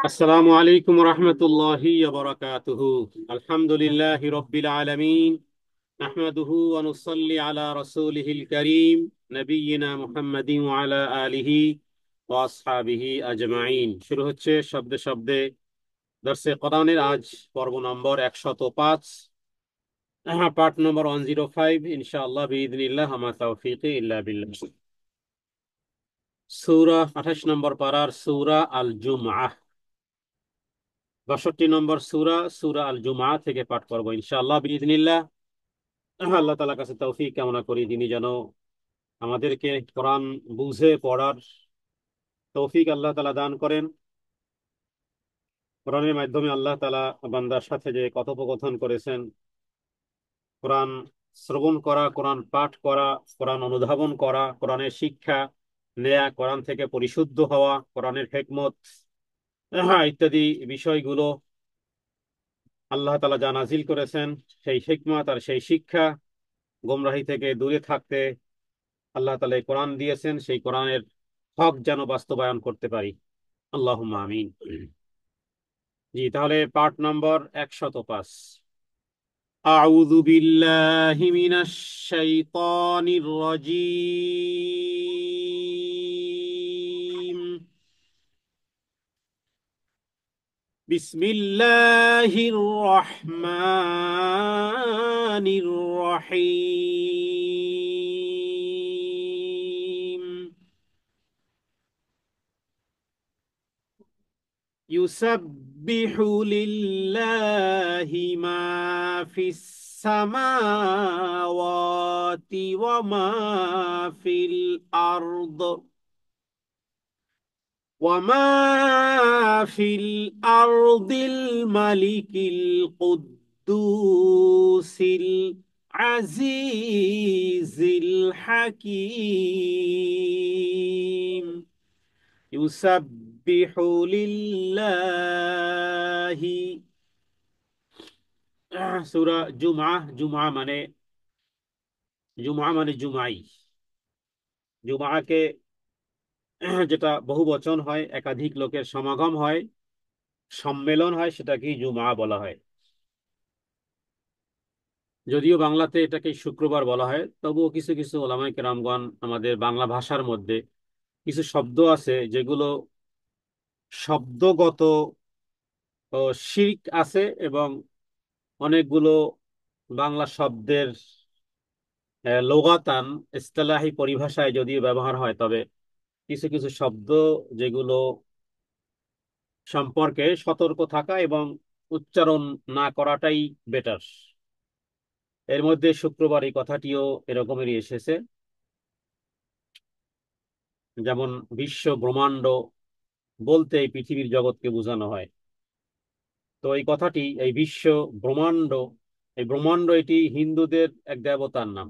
আসসালামু আলাইকুম রহমতুল্লাহি বারাকাতুহু। আলহামদুলিল্লাহি রব্বিল আলামিন, নাহমাদুহু ওয়া নুসাল্লি আলা রাসূলিহিল কারীম নবিয়িনা মুহাম্মাদিন ওয়া আলা আলিহি ওয়া আসহাবিহি আজমাইন। শুরু হচ্ছে শব্দে শব্দে দরসে কোরআনের আজ পর্ব নম্বর 105, পার্ট নম্বর 105 ইনশাআল্লাহ বিইذনিল্লাহ, আমা তাওফীকি ইল্লা বিল্লাহ। সূরা 28 নম্বর পারার সূরা আল জুমআহ, 62 নম্বর সূরা সূরা আল জুমআ থেকে পাঠ করবো ইনশাআল্লাহ বিইذনিল্লাহ। আল্লাহ তাআলার কাছে তৌফিক কামনা করি, তিনি যেন আমাদেরকে কোরআন বুঝে পড়ার তৌফিক আল্লাহ তাআলা দান করেন। কোরআনের মাধ্যমে আল্লাহ তাআলা বান্দার সাথে যে কথোপকথন করেছেন, কোরআন শ্রবণ করা, কোরআন পাঠ করা, কোরআন অনুধাবন করা, কোরআনের শিক্ষা নেয়া, কোরআন থেকে পরিশুদ্ধ হওয়া, কোরআনের হিকমত ইত্যাদি বিষয়গুলো আল্লাহ তাআলা যা নাজিল করেছেন, সেই হিকমত আর সেই শিক্ষা, গোমরাহি থেকে দূরে থাকতে আল্লাহ তাআলা এই কোরআন দিয়েছেন, সেই কোরআনের হক যেন বাস্তবায়ন করতে পারি। আল্লাহুম্মা আমিন। জি, তাহলে পার্ট নম্বর 105। আউযু বিল্লাহি মিনাশ শাইতানির রাজীম। বিসমিল্লাহির রহমানির রহিম। يسبح لله ما في السماوات وما في الأرض الملك القدوس العزيز الحكيم. يسبح لله। সূরা জুমআ, জুমআ মানে জুমাই। জুমআকে যেটা বহু বচন হয়, একাধিক লোকের সমাগম হয়, সম্মেলন হয়, সেটাকেই জুমআ বলা হয়। যদিও বাংলাতে এটাকে শুক্রবার বলা হয়, তবুও কিছু কিছু ওলামায়ে কেরামগণ আমাদের বাংলা ভাষার মধ্যে কিছু শব্দ আছে যেগুলো শব্দগত ও শিরক আছে, এবং অনেকগুলো বাংলা শব্দের লোগাতান, ইসতিলাহি পরিভাষায় যদিও ব্যবহার হয়, তবে কিছু কিছু শব্দ যেগুলো সম্পর্কে সতর্ক থাকা এবং উচ্চারণ না করাটাই বেটার। এর মধ্যে শুক্রবার এই কথাটিও এরকমেরই এসেছে। যেমন বিশ্ব ব্রহ্মাণ্ড বলতে এই পৃথিবীর জগৎকে বোঝানো হয়। তো এই কথাটি, এই বিশ্ব ব্রহ্মাণ্ড, এই ব্রহ্মাণ্ড এটি হিন্দুদের এক দেবতার নাম।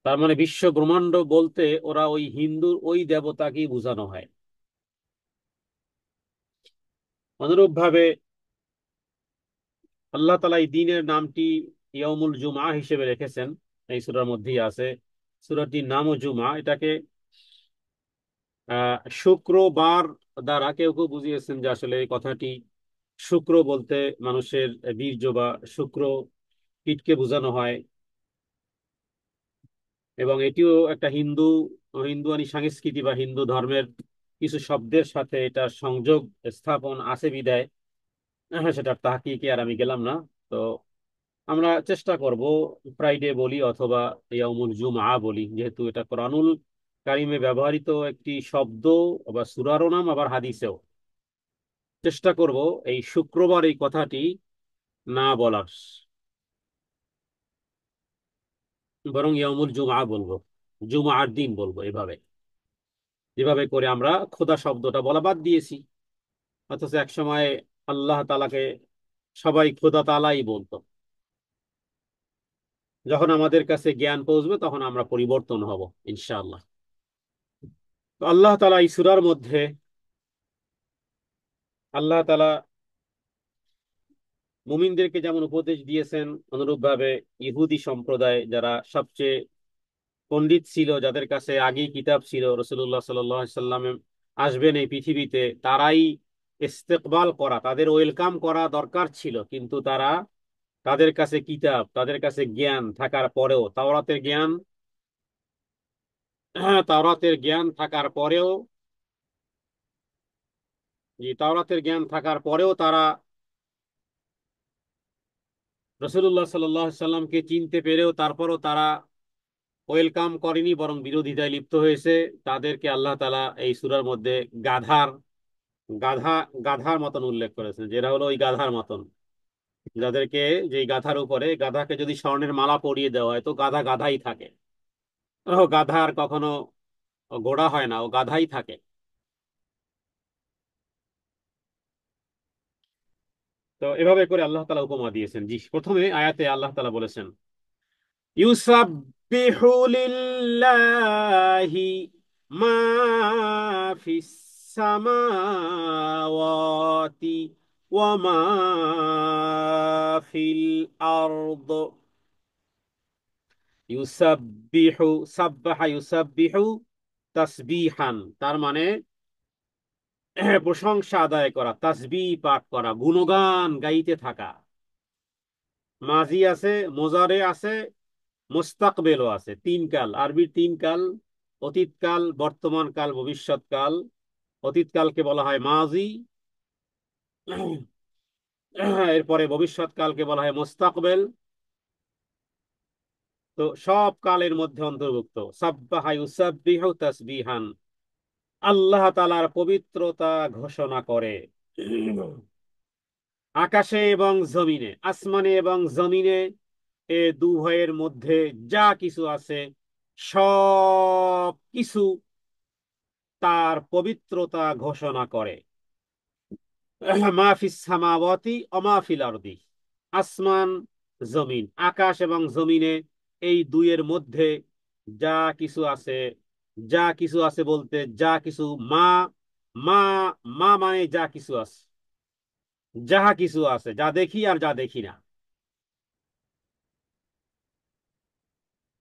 তার মানে বিশ্ব ব্রহ্মাণ্ড বলতে ওরা ওই হিন্দুর ওই দেবতাকেই বোঝানো হয়। অনুরূপ ভাবে আল্লাহ তাআলা এই দিনের নামটি ইয়াউমুল জুমআ হিসেবে রেখেছেন, এই সূরার মধ্যেই আছে। সূরাটির নামও জুমআ। এটাকে শুক্রবার দ্বারা কেউ কেউ বুঝিয়েছেন যে আসলে এই কথাটি শুক্র বলতে মানুষের বীর্য বা শুক্র কীটকে বোঝানো হয়। এবং এটিও একটা হিন্দুয়ানি সংস্কৃতি বা হিন্দু ধর্মের কিছু শব্দের সাথে এটা সংযোগ স্থাপন আছে বিদায় সেটার তাহকিকে আর আমি গেলাম না। তো আমরা চেষ্টা করব ফ্রাইডে বলি অথবা ইয়াউমুল জুমআ বলি, যেহেতু এটা কোরআনুল কারিমে ব্যবহৃত একটি শব্দ, আবার সূরারও নাম, আবার হাদিসেও। চেষ্টা করব এই শুক্রবার এই কথাটি না বলার, বরং ইয়াউমুল জুমআ বলবো, জুমআর দিন বলবো। এভাবে যেভাবে করে আমরা খোদা শব্দটা বলা বাদ দিয়েছি, অথচ এক সময় আল্লাহ তাআলাকে সবাই খোদা তাআলাই বলতো। যখন আমাদের কাছে জ্ঞান পৌঁছবে তখন আমরা পরিবর্তন হব ইনশাআল্লাহ। তো আল্লাহ তাআলা এই সূরার মধ্যে আল্লাহ তাআলা মুমিনদেরকে যেমন উপদেশ দিয়েছেন, অনুরূপভাবে ইহুদি সম্প্রদায় যারা সবচেয়ে পণ্ডিত ছিল, যাদের কাছে আগেই কিতাব ছিল, রসুল্লাহ সাল্লাম আসবেন এই পৃথিবীতে, তারাই ইস্তেকবাল করা, তাদের ওয়েলকাম করা দরকার ছিল। কিন্তু তারা, তাদের কাছে কিতাব, তাদের কাছে জ্ঞান থাকার পরেও, তাওরাতের জ্ঞান থাকার পরেও, তাওরাতের জ্ঞান থাকার পরেও তারা রসুল্লাহ সাল্লামকে চিনতে পেরেও তারপরও তারা ওয়েলকাম করেনি, বরং বিরোধিতায় লিপ্ত হয়েছে। তাদেরকে আল্লাহ তাআলা এই সূরার মধ্যে গাধার গাধা গাধার মতন উল্লেখ করেছেন, যেটা হলো ওই গাধার মতন, যাদেরকে, যেই গাধার উপরে, গাধাকে যদি স্বর্ণের মালা পরিয়ে দেওয়া হয় তো গাধা গাধাই থাকে। ও গাধার কখনো ঘোড়া হয় না, ও গাধাই থাকে। তো এভাবে করে আল্লাহ তাআলা উপমা দিয়েছেন। জি, প্রথমে আয়াতে আল্লাহ তাআলা বলেছেন, ইউসাব্বিহু লিল্লাহি মা ফিস সামাওয়াতি ওয়া মা ফিল আরদ। ইউসাব্বিহু, সাব্বাহা ইউসাব্বিহু তাসবিহান, তার মানে প্রশংসা আদায় করা, তাসবিহ পাঠ করা, গুণগান গাইতে থাকা। মাজি আছে, মোজারে আছে, মুস্তাকবেলও আছে, তিন কাল, আরবির তিন কাল, অতীতকাল, বর্তমান কাল, ভবিষ্যৎ কাল। অতীতকালকে বলা হয় মাজি, এরপরে ভবিষ্যৎ কালকে বলা হয় মুস্তাকবেল। তো সব কালের মধ্যে অন্তর্ভুক্ত সাব্বাহা ইউসাব্বিহু তাসবিহান, আল্লাহ তাআলার পবিত্রতা ঘোষণা করে। আকাশে এবং জমিনে, আসমানে এবং জমিনে, এ দুভয়ের মধ্যে যা কিছু আছে, সব কিছু তার পবিত্রতা ঘোষণা করে। মাহফিস সামাওয়াতি ও মাহফিল আরদি, আসমান, জমিন, আকাশ এবং জমিনে, এই দুইয়ের মধ্যে যা কিছু আছে, যা কিছু আছে বলতে যা কিছু, মা, মা, মা মানে যা কিছু আছে, যাহা কিছু আছে, যা দেখি আর যা দেখি না,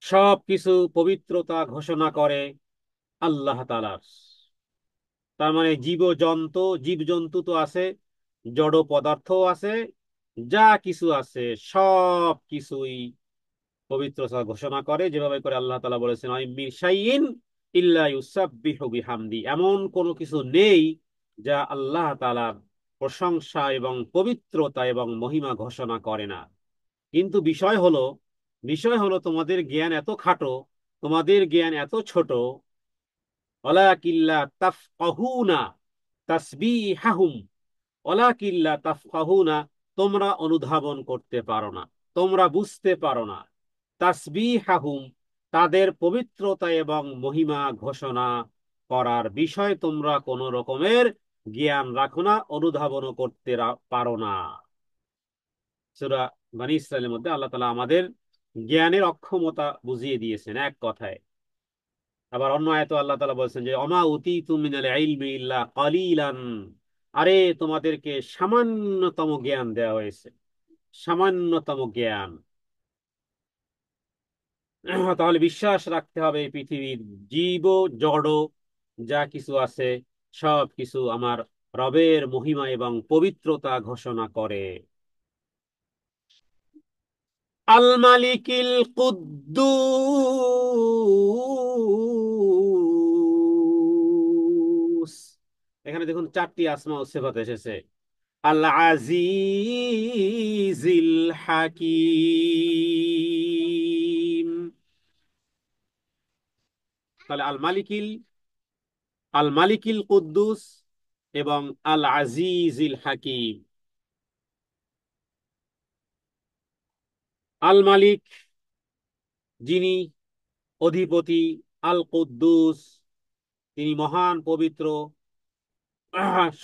সব কিছু পবিত্রতা ঘোষণা করে আল্লাহ তাআলার। তার মানে জীবজন্তু তো আছে, জড় পদার্থও আছে, যা কিছু আছে সব কিছুই পবিত্রতা ঘোষণা করে। যেভাবে করে আল্লাহ তাআলা বলেছেন, আই মিন শাইইন ইল্লা ইউসাব্বিহু বিহামদি, এমন কোনো কিছু নেই যা আল্লাহ তাআলার প্রশংসা এবং পবিত্রতা এবং মহিমা ঘোষণা করে না। কিন্তু বিষয় হলো তোমাদের জ্ঞান এত খাটো, তোমাদের জ্ঞান এত ছোট, ওয়ালাকিল্লা তাফকাহুনা তাসবিহাহুম, ওয়ালাকিল্লা তাফকাহুনা, তোমরা অনুধাবন করতে পারো না, তোমরা বুঝতে পারো না, তাসবিহাহুম, তাদের পবিত্রতা এবং মহিমা ঘোষণা করার বিষয় তোমরা কোন রকমের জ্ঞান রাখো না, অনুধাবনও করতে পারো না। সূরা বনী ইসরাইলের মধ্যে আল্লাহ তাআলা আমাদের জ্ঞানের অক্ষমতা বুঝিয়ে দিয়েছেন এক কথায়। আবার অন্য আয়াতে আল্লাহ তাআলা বলছেন যে, অমা উতীতু মিনাল ইলমি ইল্লা কালিলান, আরে তোমাদেরকে সামান্যতম জ্ঞান দেওয়া হয়েছে, সামান্যতম জ্ঞান। তাহলে বিশ্বাস রাখতে হবে এই পৃথিবীর জীব, জড় যা কিছু আছে সব কিছু আমার রবের মহিমা এবং পবিত্রতা ঘোষণা করে। আল মালিকিল কুদ্দুস, এখানে দেখুন চারটি আসমা ও সিফাত এসেছে। আল আজিজিল হাকিম, তাহলে আল মালিকিল কুদ্দুস এবং আল আজিজিল হাকিম। আল মালিক, যিনি অধিপতি, আল কুদ্দুস, তিনি মহান পবিত্র,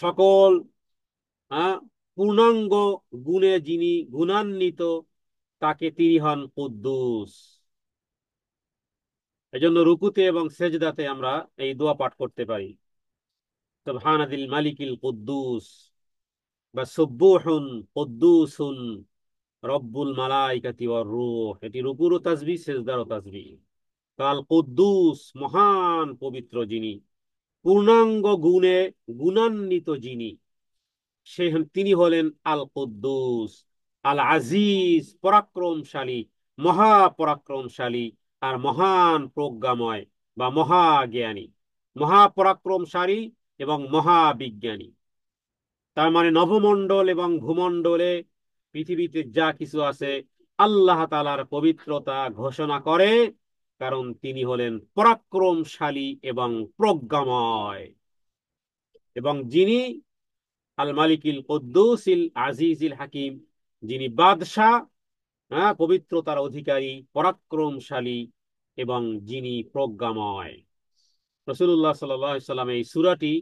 সকল পূর্ণাঙ্গ গুণে যিনি গুণান্বিত, তাকে তিনি হন কুদ্দুস। এজন্য রুকুতে এবং সেজদাতে আমরা এই দোয়া পাঠ করতে পারি, সুবহানাদিল মালিকিল কুদ্দুস, বা সুব্বুহুন কুদ্দুসুন রব্বুল মালাইকাতি ওয়ার রূহ, এটি রুকুরও তাসবিহ, সেজদারও তাসবিহ। আল কুদ্দুস মহান পবিত্র যিনি, পূর্ণাঙ্গ গুণে গুণান্বিত যিনি, সে তিনি হলেন আল কুদ্দুস। আল আজিজ পরাক্রমশালী, মহাপরাক্রমশালী, আর মহান প্রজ্ঞাময় বা মহাজ্ঞানী, মহাপরাক্রমশালী এবং মহাবিজ্ঞানী। তার মানে নভমণ্ডল এবং ভূমণ্ডলে পৃথিবীতে যা কিছু আছে আল্লাহ তাআলার পবিত্রতা ঘোষণা করে, কারণ তিনি হলেন পরাক্রমশালী এবং প্রজ্ঞাময়। এবং যিনি আল মালিকিল কুদ্দুসিল আজিজিল হাকিম, যিনি বাদশাহ, হ্যাঁ, পবিত্রতার অধিকারী, পরাক্রমশালী এবং যিনি প্রজ্ঞাময়। রাসূলুল্লাহ সাল্লাল্লাহু আলাইহি সাল্লাম এই সূরাটি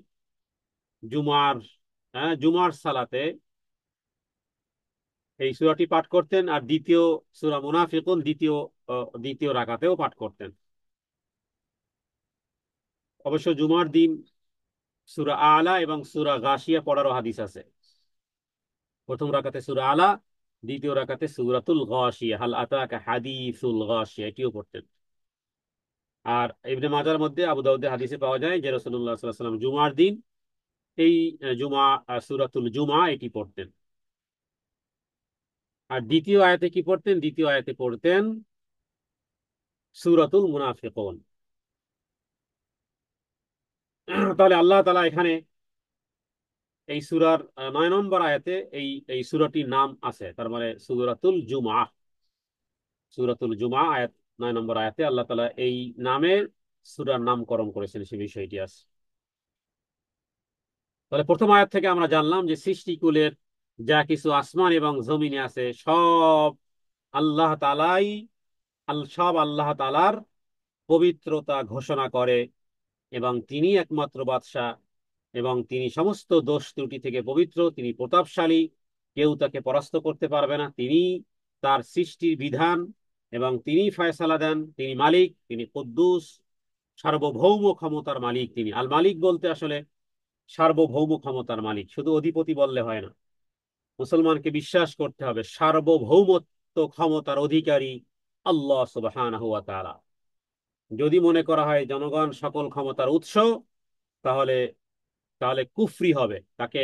জুমার, জুমার সালাতে এই সূরাটি পাঠ করতেন, আর দ্বিতীয় সূরা মুনাফিকুন দ্বিতীয় রাকাতেও পাঠ করতেন। অবশ্য জুমার দিন সূরা আলা এবং সূরা গাশিয়া পড়ারও হাদিস আছে। প্রথম রাকাতে সূরা আলা, দ্বিতীয় রাকাতে সূরাতুল গাশিয়া, হাল আতাকা হাদিসুল গাশিয়া, এটিও পড়তেন। আর ইবনে মাজার মধ্যে, আবু দাউদের হাদিসে পাওয়া যায় যে রাসূলুল্লাহ সাল্লাল্লাহু আলাইহি ওয়াসাল্লাম জুমার দিন এই জুমা সূরাতুল জুমা এটি পড়তেন। আর দ্বিতীয় আয়াতে কি পড়তেন? দ্বিতীয় আয়াতে পড়তেন সূরাতুল মুনাফিকুন। তাহলে আল্লাহ তাআলা এখানে এই সূরার 9 নম্বর আয়াতে এই এই সূরাটির নাম আছে, তার মানে সূরাতুল জুমআ। সূরাতুল জুমআ আয়াত 9 নম্বর আয়াতে আল্লাহ তাআলা এই নামের সূরার নামকরণ করেছেন, সে বিষয়টি আছে। তাহলে প্রথম আয়াত থেকে আমরা জানলাম যে সৃষ্টিকুলের যা কিছু আসমান এবং জমিনে আছে সব আল্লাহ তাআলাই, সব আল্লাহ তাআলার পবিত্রতা ঘোষণা করে, এবং তিনি একমাত্র বাদশাহ, এবং তিনি সমস্ত দোষ ত্রুটি থেকে পবিত্র, তিনি প্রতাপশালী, কেউ তাকে পরাস্ত করতে পারবে না। তিনি তার সৃষ্টির বিধান এবং তিনি ফয়সালা দেন, তিনি মালিক, তিনি কুদ্দুস, সার্বভৌম ক্ষমতার মালিক। তিনি আল মালিক বলতে আসলে সার্বভৌম ক্ষমতার মালিক, শুধু অধিপতি বললে হয় না। মুসলমানকে বিশ্বাস করতে হবে সার্বভৌমত্ব ক্ষমতার অধিকারী আল্লাহ সুবহানাহু ওয়া তাআলা। যদি মনে করা হয় জনগণ সকল ক্ষমতার উৎস, তাহলে তাহলে কুফরি হবে, তাকে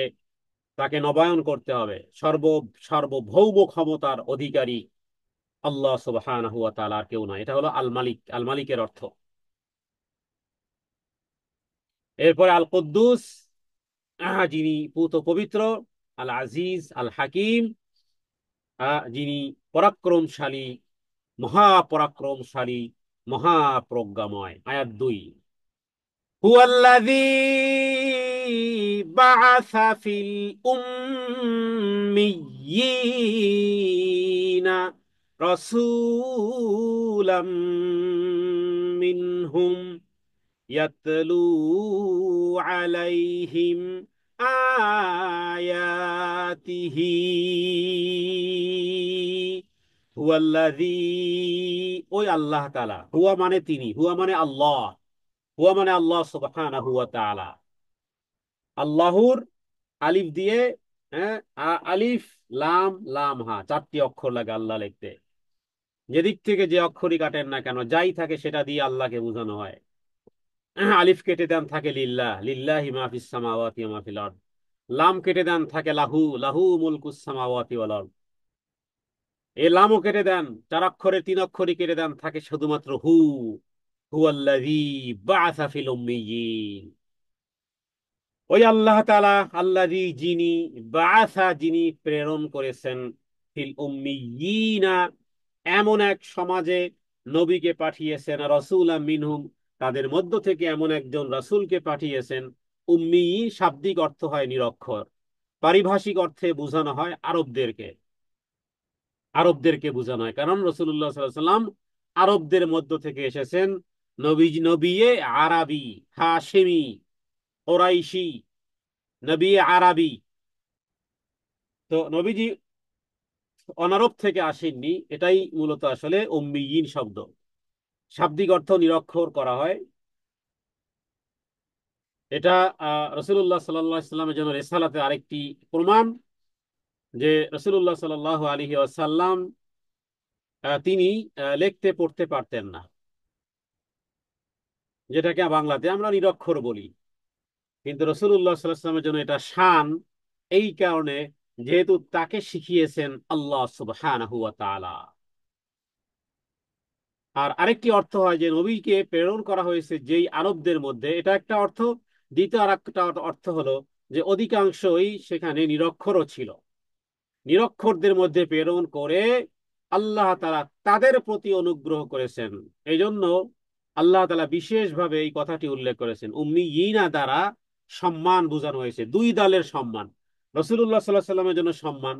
তাকে নবায়ন করতে হবে। সার্বভৌম ক্ষমতার অধিকারী আল্লাহ সুবহানাহু ওয়া তাআলা, আর কেউ না। এটা হলো আল মালিক, আল মালিকের অর্থ। এরপরে আল কুদ্দুস, যিনি পূত পবিত্র, আল আজিজ আল হাকিম, যিনি পরাক্রমশালী, মহাপরাক্রমশালী, মহাপ্রজ্ঞাময়। আয়াত 2, হুয়াল্লাযী বাআসা ফিল উম্মিয়্যিনা রাসূলাম মিনহুম ইয়াতলু আলাইহিম আয়াতিহি হুয়াল্লাযী, ওই আল্লাহ তাআলা, হুয়া মানে তিনি, হুয়া মানে আল্লাহ, হুয়া মানে আল্লাহ সুবহানাহু ওয়া তাআলা। আল্লাহর আলিফ দিয়ে, হ্যাঁ, আলিফ লাম লাম হা, 4টি অক্ষর লাগে আল্লাহ লিখতে। যেদিক থেকে যে অক্ষরই কাটেন না কেন, যাই থাকে সেটা দিয়ে আল্লাহকে বোঝানো হয়। আলিফ কেটে দেন থাকে লিল্লাহ, লিল্লাহি মা ফিস সামাওয়াতি ওয়া মা ফিল আরদ। লাম কেটে দেন থাকে লাহু, লাহু মুলকুস সামাওয়াতি ওয়াল আরদ। এই লামও কেটে দেন, 4 অক্ষরের 3 অক্ষরই কেটে দেন থাকে শুধুমাত্র হু, হুয়াল্লাযী বাআসা ফিল উম্মিয়্যিন। ওই আল্লাহ তাআলা, আল্লাযী যিনি, বাআসা যিনি প্রেরণ করেছেন, ফিল উম্মিয়িনা এমন এক সমাজে নবীকে পাঠিয়েছেন, রাসূলাম মিনহুম তাদের মধ্য থেকে এমন একজন রাসূলকে পাঠিয়েছেন। উম্মি শাব্দিক অর্থ হয় নিরক্ষর, পারিভাষিক অর্থে বোঝানো হয় আরবদেরকে, আরবদেরকে বোঝানো হয়, কারণ রাসূলুল্লাহ সাল্লাল্লাহু আলাইহি ওয়াসাল্লাম আরবদের মধ্য থেকে এসেছেন। নবী আরাবি, হাশেমি, কুরাইশি, নবী আরবি। তো নবীজি অনারব থেকে আসেননি, এটাই মূলত আসলে উম্মিয়িন শব্দ, শাব্দিক অর্থ নিরক্ষর করা হয়। এটা রাসূলুল্লাহ সাল্লাল্লাহু আলাইহি ওয়াসাল্লামের জন্য রিসালাতের আরেকটি প্রমাণ, যে রাসূলুল্লাহ সাল্লাল্লাহু আলাইহি ওয়াসাল্লাম তিনি লিখতে পড়তে পারতেন না। যেটাকে বাংলাতে আমরা নিরক্ষর বলি, কিন্তু রাসূলুল্লাহ সাল্লাল্লাহু আলাইহি ওয়াসাল্লামের জন্য এটা শান, এই কারণে যেহেতু তাকে শিখিয়েছেন আল্লাহ সুবহানাহু ওয়া তাআলা। আর আরেকটি অর্থ হয় যে নবীকে প্রেরণ করা হয়েছে যেই আরবদের মধ্যে, এটা একটা অর্থ। দ্বিতীয় আর একটা অর্থ হলো যে অধিকাংশই সেখানে নিরক্ষরও ছিল। নিরক্ষরদের মধ্যে প্রেরণ করে আল্লাহ তাআলা তাদের প্রতি অনুগ্রহ করেছেন। এই জন্য আল্লাহ তাআলা বিশেষভাবে এই কথাটি উল্লেখ করেছেন, উম্মিয়িনা দ্বারা সম্মান বোঝানো হয়েছে, দুই দলের সম্মান। রাসূলুল্লাহ সাল্লাল্লাহু আলাইহি ওয়াসাল্লামের জন্য সম্মান,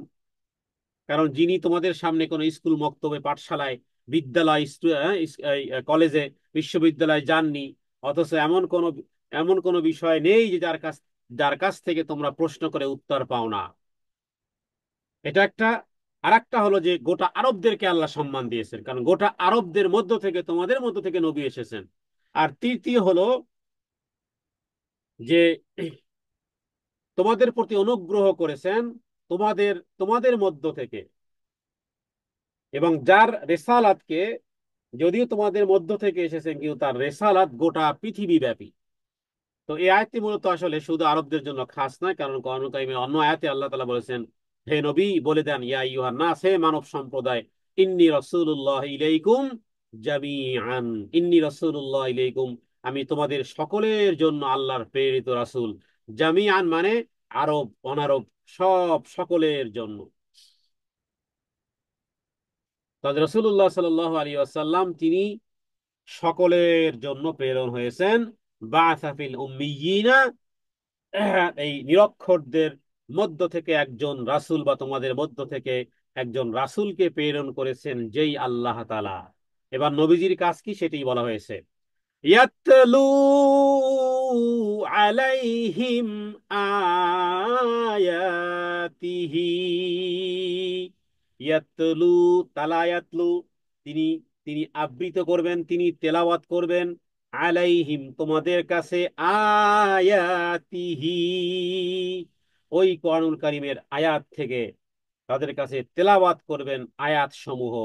কারণ যিনি তোমাদের সামনে কোনো স্কুল মক্তবে পাঠশালায় বিদ্যালয় কলেজে বিশ্ববিদ্যালয়ে যাননি, অথচ এমন কোনো বিষয় নেই যে যার কাছ থেকে তোমরা প্রশ্ন করে উত্তর পাও না। এটা একটা। আর একটা হলো যে গোটা আরবদেরকে আল্লাহ সম্মান দিয়েছেন, কারণ গোটা আরবদের মধ্য থেকে তোমাদের মধ্য থেকে নবী এসেছেন। আর তৃতীয় হলো যে তোমাদের প্রতি অনুগ্রহ করেছেন তোমাদের তোমাদের মধ্য থেকে, এবং যার রেসালাতকে, যদিও তোমাদের মধ্য থেকে এসেছেন কিন্তু তার রেসালাত গোটা পৃথিবী ব্যাপী। তো এই আয়াতটি মূলত আসলে শুধু আরবদের জন্য খাস নয়, কারণ কোরআন কারীমের অন্য আয়াতে আল্লাহ তাআলা বলেছেন, হে নবী বলে দেন, ইয়া আইয়ুহান নাস, হে মানব সম্প্রদায়, ইন্নী রাসূলুল্লাহ ইলাইকুম জামিআন, ইন্নী রাসূলুল্লাহ ইলাইকুম, আমি তোমাদের সকলের জন্য আল্লাহর প্রেরিত রাসূল। জামিআন মানে আরব অনারব সব সকলের জন্য। তাহলে রাসূলুল্লাহ সাল্লাল্লাহু আলাইহি ওয়াসাল্লাম তিনি সকলের জন্য প্রেরণ হয়েছেন। বা'আসা ফিল উম্মিয়িনা, এই নিরক্ষরদের মধ্য থেকে একজন রাসূল, বা তোমাদের মধ্য থেকে একজন রাসূলকে প্রেরণ করেছেন যেই আল্লাহ তাআলা। এবার নবীজির কাজ কি সেটি বলা হয়েছে, ইয়াতলু আলাইহিম আয়াতিহি। ইয়াতলু, তালা ইয়াতলু, তিনি তিনি আবৃত করবেন, তিনি তেলাওয়াত করবেন, আলাইহিম তোমাদের কাছে, আয়াতিহি ওই কোরআনুল কারীমের আয়াত থেকে তাদের কাছে তেলাওয়াত করবেন আয়াত সমূহ।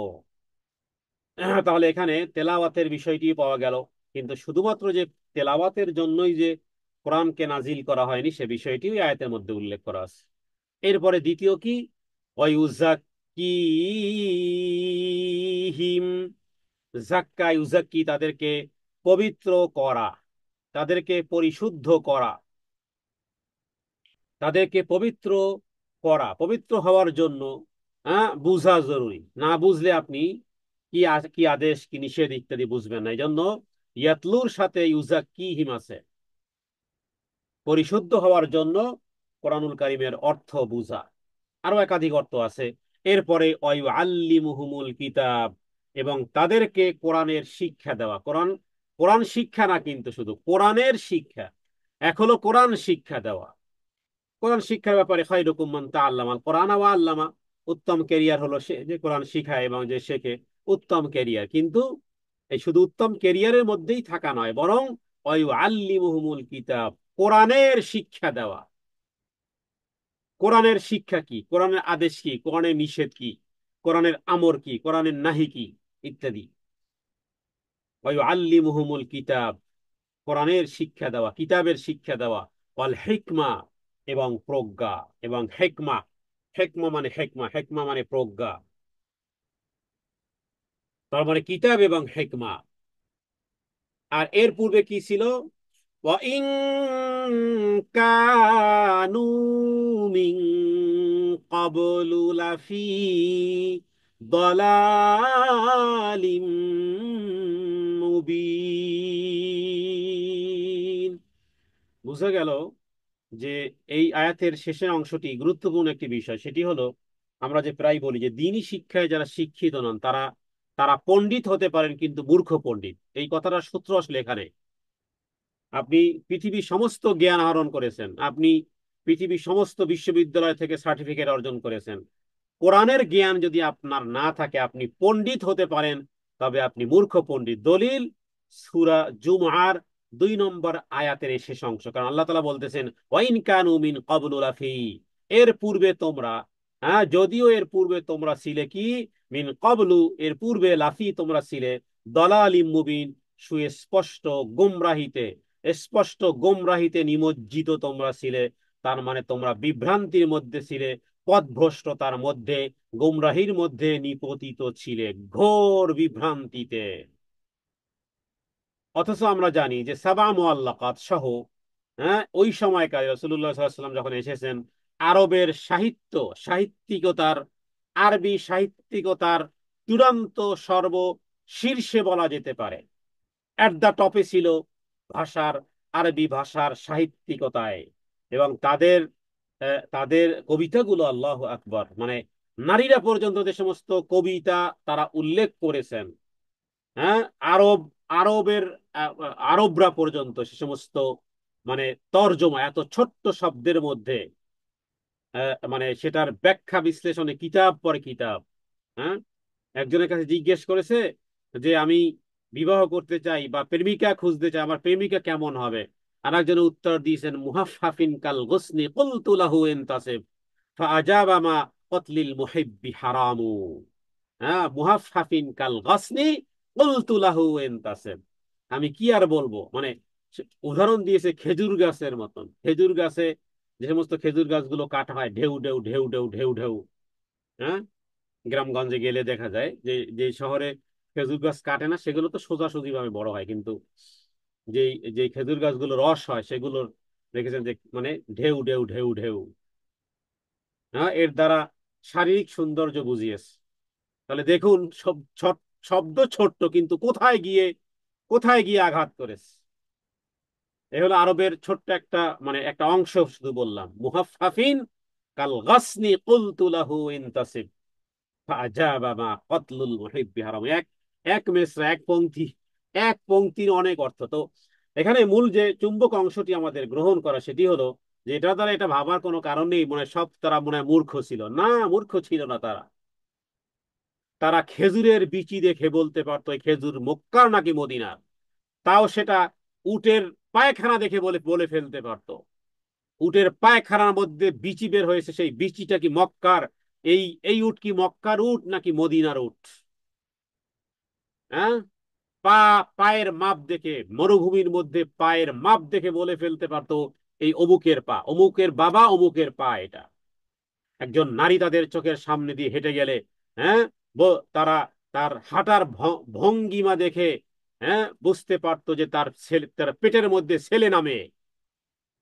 তাহলে এখানে তেলাওয়াতের বিষয়টি পাওয়া গেল, কিন্তু শুধুমাত্র যে তেলাওয়াতের জন্যই যে কোরআনকে নাজিল করা হয়নি সে বিষয়টিও এই আয়াতের মধ্যে উল্লেখ করা আছে। এরপরে দ্বিতীয় কি, ওয়ায়ুযাক্কিহিম, যাক্কা ইউযাক্কি তাদেরকে পবিত্র করা, তাদেরকে পরিশুদ্ধ করা, তাদেরকে পবিত্র করা, পবিত্র হওয়ার জন্য বুঝা জরুরি। না বুঝলে আপনি কি আদেশ কি নিষেধ ইত্যাদি বুঝবেন না। এই জন্য ইয়াতলুর সাথে ইউযাক্কিহিম আছে, পরিশুদ্ধ হওয়ার জন্য কোরআনুল কারীমের অর্থ বুঝা। আরো একাধিক অর্থ আছে। এরপরে ওয়ায়ুআল্লিমুহুমুল কিতাব, এবং তাদেরকে কোরআনের শিক্ষা দেওয়া। কোরআন কোরআন শিক্ষা না, কিন্তু শুধু কোরআনের শিক্ষা। এক হলো কোরআন শিক্ষা দেওয়া, কোরআন শিক্ষার ব্যাপারে খায়রুকুম মান তাআল্লামাল কোরআন ওয়া আল্লামা, উত্তম ক্যারিয়ার হলো সে যে কোরআন শিখায় এবং যে শেখে, উত্তম ক্যারিয়ার। কিন্তু এই শুধু উত্তম ক্যারিয়ারের মধ্যেই থাকা নয়, বরং ওয়ায়ুআল্লিমুহুমুল কিতাব, কোরআনের শিক্ষা দেওয়া। কোরআনের শিক্ষা কি, কোরআনের আদেশ কি, কোরআনের নিষেধ কি, কোরআনের আমর কি, কোরআনের নাহি কি ইত্যাদি। ওয়ায়ুআল্লিমুহুমুল কিতাব, কোরআনের শিক্ষা দেওয়া, কিতাবের শিক্ষা দেওয়া। ওয়াল হিকমা, এবং প্রজ্ঞা, এবং হেকমা, হেকমা মানে প্রজ্ঞা। তার মানে কিতাব এবং হেকমা। আর এর পূর্বে কি ছিল, وَإِن كَانُوا مِن قَبْلُ لَفِي ضَلَالٍ مُبِينٍ। বুঝা গেল যে এই আয়াতের শেষের অংশটি গুরুত্বপূর্ণ একটি বিষয়। সেটি হলো, আমরা যে প্রায় বলি যে দিনী শিক্ষায় যারা শিক্ষিত নন তারা তারা পণ্ডিত হতে পারেন কিন্তু মূর্খ পণ্ডিত। এই কথাটার সূত্র আসলে এখানে। আপনি পৃথিবীর সমস্ত জ্ঞান আহরণ করেছেন, আপনি পৃথিবীর সমস্ত বিশ্ববিদ্যালয় থেকে সার্টিফিকেট অর্জন করেছেন, কোরআনের জ্ঞান যদি আপনার না থাকে, আপনি পণ্ডিত হতে পারেন, তবে আপনি মূর্খ পণ্ডিত। দলিল সূরা জুমআর 2 নম্বর আয়াতের এই শেষ অংশ। কারণ আল্লাহ তাআলা বলতেছেন, ওয়াইন কানু মিন ক্বাবলু লাফি, এর পূর্বে তোমরা, যদিও এর পূর্বে তোমরা ছিলে কি, মিন ক্বাবলু এর পূর্বে, লাফি তোমরা ছিলে, দালালিম মুবিন সুস্পষ্ট গোমরাহিতে, স্পষ্ট গোমরাহিতে নিমজ্জিত তোমরা ছিলে। তার মানে তোমরা বিভ্রান্তির মধ্যে ছিলে, পথভ্রষ্টতার মধ্যে, গোমরাহির মধ্যে নিপতিত ছিলে, ঘোর বিভ্রান্তিতে। অথচ আমরা জানি যে সাবা মুআল্লাকাত সহ, হ্যাঁ, ওই সময়কার রাসূলুল্লাহ সাল্লাল্লাহু আলাইহি ওয়াসাল্লাম যখন এসেছেন, আরবের সাহিত্য, সাহিত্যিকতার, আরবি সাহিত্যিকতার চূড়ান্ত সর্বশীর্ষে বলা যেতে পারে, এট দ্য টপে ছিল ভাষার, আরবি ভাষার সাহিত্যিকতায়। এবং তাদের তাদের কবিতাগুলো আল্লাহু আকবার, মানে নারীরা পর্যন্ত যে সমস্ত কবিতা তারা উল্লেখ করেছেন, হ্যাঁ, আরব, আরবের আরবরা পর্যন্ত সে সমস্ত মানে তর্জমা এত ছোট্ট শব্দের মধ্যে, মানে সেটার ব্যাখ্যা বিশ্লেষণে কিতাব পরে কিতাব। হ্যাঁ, একজনের কাছে জিজ্ঞেস করেছে যে আমি বিবাহ করতে চাই বা প্রেমিকা খুঁজতে চাই, আমার প্রেমিকা কেমন হবে? আর একজন উত্তর দিয়েছেন, মুহাফফাফিন কাল গুসনি কুলতু লাহু ইনতাসিব ফাআজাবা মা কতলিল মুহিব্বি হারামু। হ্যাঁ, মুহাফফাফিন কাল গাসনি কুলতু লাহু ইনতাসিব। আমি কি আর বলবো, মানে উদাহরণ দিয়েছে খেজুর গাছের মতন। খেজুর গাছে, যে সমস্ত খেজুর গাছগুলো কাটা হয় ঢেউ ঢেউ ঢেউ ঢেউ ঢেউ ঢেউ, হ্যাঁ, গ্রামগঞ্জে গেলে দেখা যায় যে যে শহরে খেজুর গাছ কাটে না সেগুলো তো সোজাসুজি ভাবে বড় হয়, কিন্তু যেই যে খেজুর গাছগুলো রস হয় সেগুলোর দেখেছেন যে মানে ঢেউ ঢেউ ঢেউ ঢেউ। হ্যাঁ, এর দ্বারা শারীরিক সৌন্দর্য বুঝিয়েছে। তাহলে দেখুন, সব শব্দ ছোট্ট কিন্তু কোথায় গিয়ে আঘাত করেছে। এ হলো আরবের ছোট্ট একটা, মানে একটা অংশ শুধু বললাম, মুহাফফাফিন কাল গাসনি কুলতু লাহু ইনতাসিব ফাআজাবা মা কতলুল মুহিব্বি হারাম। এক এক মেসরা, এক পংক্তি, এক পংক্তির অনেক অর্থ। তো এখানে মূল যে চুম্বক অংশটি আমাদের গ্রহণ করা, সেটি হলো যে এটা দ্বারা এটা ভাবার কোনো কারণ নেই মনে হয় সব তারা মনে হয় মূর্খ ছিল। না, মূর্খ ছিল না তারা। তারা খেজুরের বিচি দেখে বলতে পারতো এই খেজুর মক্কার নাকি মদিনার। তাও সেটা উটের পায়খানা দেখে বলে বলে ফেলতে পারতো। উটের পায়খানার মধ্যে বিচি বের হয়েছে, সেই বিচিটা কি মক্কার, এই এই উট কি মক্কার উট নাকি মদিনার উট? হ্যাঁ, পা, পায়ের মাপ দেখে, মরুভূমির মধ্যে পায়ের মাপ দেখে বলে ফেলতে পারতো এই অমুকের পা, অমুকের বাবা, অমুকের পা এটা। একজন নারী তাদের চোখের সামনে দিয়ে হেঁটে গেলে, হ্যাঁ, তারা তার হাঁটার ভঙ্গিমা দেখে, হ্যাঁ, বুঝতে পারতো যে তার ছেলে, তার পেটের মধ্যে ছেলে নামে।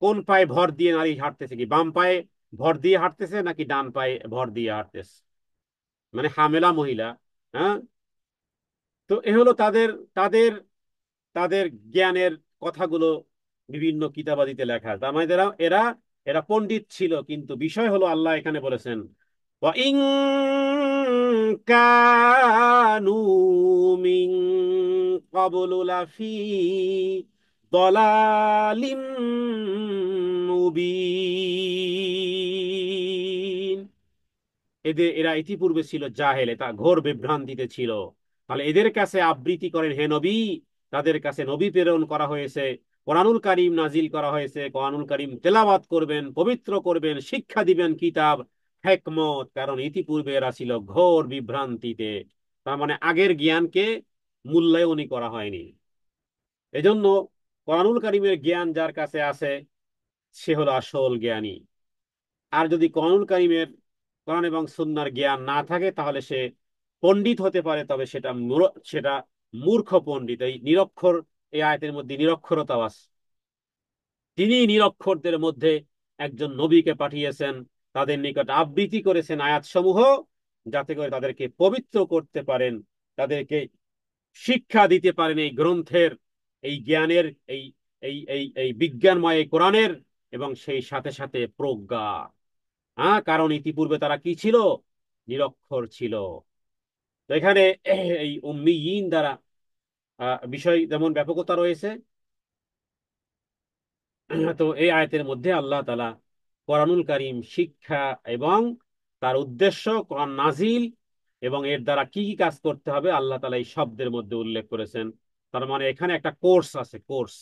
কোন পায়ে ভর দিয়ে নারী হাঁটতেছে, কি বাম পায়ে ভর দিয়ে হাঁটতেছে নাকি ডান পায়ে ভর দিয়ে হাঁটতেছে, মানে হামেলা মহিলা। হ্যাঁ, তো এ হলো তাদের তাদের তাদের জ্ঞানের কথাগুলো বিভিন্ন কিতাবাদিতে লেখা। তার মানে এরা এরা এরা পণ্ডিত ছিল, কিন্তু বিষয় হলো আল্লাহ এখানে বলেছেন ওয়াইন কানু মিন ক্বাবলু লাফি দালালিম মুবিন। এরা ইতিপূর্বে ছিল জাহেলে, তা ঘোর বিভ্রান্তিতে ছিল। তাহলে এদের কাছে আবৃত্তি করেন হে নবী, তাদের কাছে নবী প্রেরণ করা হয়েছে, কোরআনুল কারীম নাজিল করা হয়েছে, কোরআনুল কারীম তেলাওয়াত করবেন, পবিত্র করবেন, শিক্ষা দিবেন কিতাব হিকমত, কারণ ইতিপূর্বে এরা ছিল ঘোর বিভ্রান্তিতে। তার মানে আগের জ্ঞানকে মূল্যায়নই করা হয়নি। এজন্য কোরআনুল কারীমের জ্ঞান যার কাছে আছে সে হলো আসল জ্ঞানী। আর যদি কোরআনুল কারীমের, কোরআন এবং সুন্নাহর জ্ঞান না থাকে তাহলে সে পণ্ডিত হতে পারে, তবে সেটা মূর্খ পণ্ডিত। এই নিরক্ষর, এই আয়াতের মধ্যে নিরক্ষরতা আছে। তিনি নিরক্ষরদের মধ্যে একজন নবীকে পাঠিয়েছেন, তাদের নিকট আবৃত্তি করেছেন আয়াতসমূহ, যাতে করে তাদেরকে পবিত্র করতে পারেন, তাদেরকে শিক্ষা দিতে পারেন এই গ্রন্থের, এই জ্ঞানের, এই এই এই এই বিজ্ঞানময় কোরআনের, এবং সেই সাথে সাথে প্রজ্ঞা। হ্যাঁ, কারণ ইতিপূর্বে তারা কি ছিল? নিরক্ষর ছিল। তো এখানে এই উম্মিয়িন দ্বারা বিষয় যেমন ব্যাপকতা রয়েছে, তো এই আয়াতের মধ্যে আল্লাহ তাআলা কোরআনুল কারীম শিক্ষা এবং তার উদ্দেশ্য, কোরআন নাজিল এবং এর দ্বারা কি কি কাজ করতে হবে, আল্লাহ তাআলা এই শব্দের মধ্যে উল্লেখ করেছেন। তার মানে এখানে একটা কোর্স আছে, কোর্স।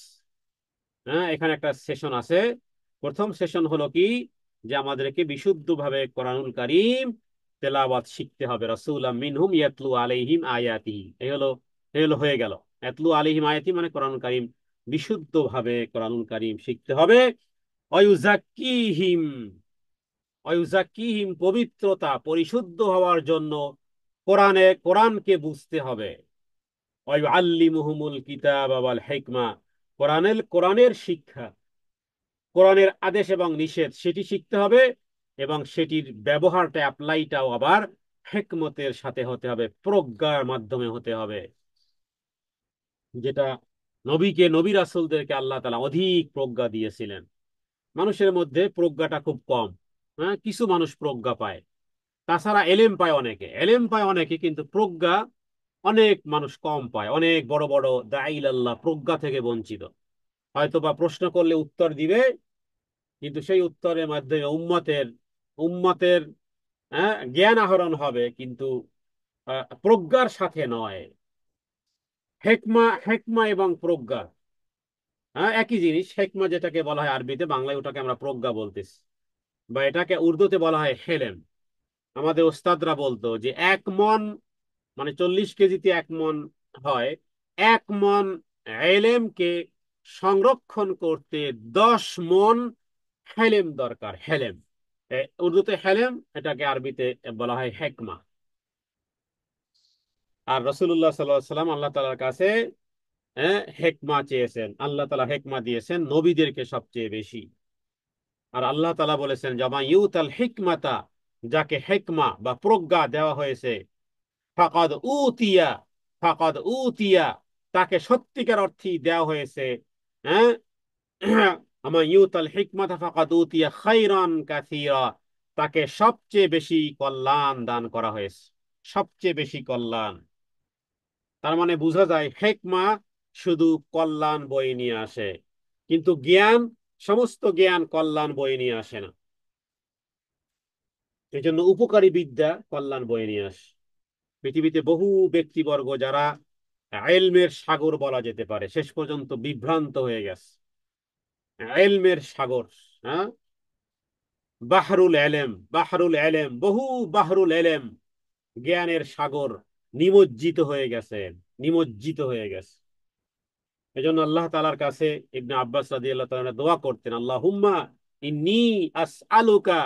হ্যাঁ, এখানে একটা সেশন আছে। প্রথম সেশন হলো কি, যে আমাদেরকে বিশুদ্ধভাবে কোরআনুল কারীম তেলাওয়াত শিখতে হবে। রাসূলাম মিনহুম ইয়াতলু আলাইহিম আয়াতিহি, এই হলো হয়ে গেল। এতলু আলাইহিম আয়াতি মানে কোরআন কারীম বিশুদ্ধ ভাবে কোরআন কারীম শিখতে হবে। অয়ুজাক্কিহিম, অয়ুজাক্কিহিম পবিত্রতা পরিশুদ্ধ হওয়ার জন্য কোরআনকে বুঝতে হবে। অয়ুআল্লিমুহুমুল কিতাব ওয়াল হিকমা, কোরআনের শিক্ষা, কোরআনের আদেশ এবং নিষেধ সেটি শিখতে হবে, এবং সেটির ব্যবহারটা অ্যাপ্লাইটাও আবার হিকমতের সাথে হতে হবে, প্রজ্ঞার মাধ্যমে হতে হবে। যেটা নবী রাসূলদেরকে আল্লাহ তাআলা অধিক প্রজ্ঞা দিয়েছিলেন। মানুষের মধ্যে প্রজ্ঞাটা খুব কম। হ্যাঁ, কিছু মানুষ প্রজ্ঞা পায়, তাছাড়া এলেম পায় অনেকে, কিন্তু প্রজ্ঞা অনেক মানুষ কম পায়। অনেক বড় বড় দাঈল আল্লাহ প্রজ্ঞা থেকে বঞ্চিত। হয়তো বা প্রশ্ন করলে উত্তর দিবে, কিন্তু সেই উত্তরের মাধ্যমে উম্মতের জ্ঞান আহরণ হবে, কিন্তু প্রজ্ঞার সাথে নয়। হেকমা এবং প্রজ্ঞা একই জিনিস। হেকমা যেটাকে বলা হয় আরবিতে, বাংলায় ওটাকে আমরা প্রজ্ঞা বলতেছি, বা এটাকে উর্দুতে বলা হয় হেলেম। আমাদের ওস্তাদরা বলতো যে 1 মণ মানে 40 কেজিতে 1 মণ হয়। 1 মণ এলেমকে সংরক্ষণ করতে 10 মণ হেলেম দরকার। হেলেম উর্দুতে হেলেম, এটাকে আরবিতে বলা হয় হেকমা। আর রাসূলুল্লাহ সাল্লাল্লাহু আলাইহি ওয়াসাল্লাম আল্লাহ তাআলার কাছে হেকমা চেয়েছেন, আল্লাহ তাআলা হেকমা দিয়েছেন নবীদেরকে সবচেয়ে বেশি। আর আল্লাহ তাআলা বলেছেন, জামা ইউতাল হিকমাতা, যাকে হেকমা বা প্রজ্ঞা দেওয়া হয়েছে, ফাকাদ উতিয়া, ফাকাদ উতিয়া, তাকে সত্যিকার অর্থেই দেওয়া হয়েছে। হ্যাঁ, আমা ইউতাল হিকমাতা ফাকাদ উতিয়া খাইরান কাসীরা, তাকে সবচেয়ে বেশি কল্যাণ দান করা হয়েছে, সবচেয়ে বেশি কল্যাণ। তার মানে বোঝা যায় হেকমা শুধু কল্যাণ বয়ে নিয়ে আসে, কিন্তু সমস্ত জ্ঞান কল্যাণ বয়ে নিয়ে আসে না। এই জন্য উপকারী বিদ্যা কল্যাণ বয়ে নিয়ে আসে। পৃথিবীতে বহু ব্যক্তিবর্গ যারা এলমের সাগর বলা যেতে পারে, শেষ পর্যন্ত বিভ্রান্ত হয়ে গেছে। এলমের সাগর, হ্যাঁ, বাহরুল এলেম, বহু বাহরুল এলেম, জ্ঞানের সাগর নিমজ্জিত হয়ে গেছে, নিমজ্জিত হয়ে গেছে। এজন্য আল্লাহ তাআলার কাছে ইবনে আব্বাস রাদিয়াল্লাহু তাআলা দোয়া করতেন, আল্লাহুম্মা ইন্নী আসআলুকা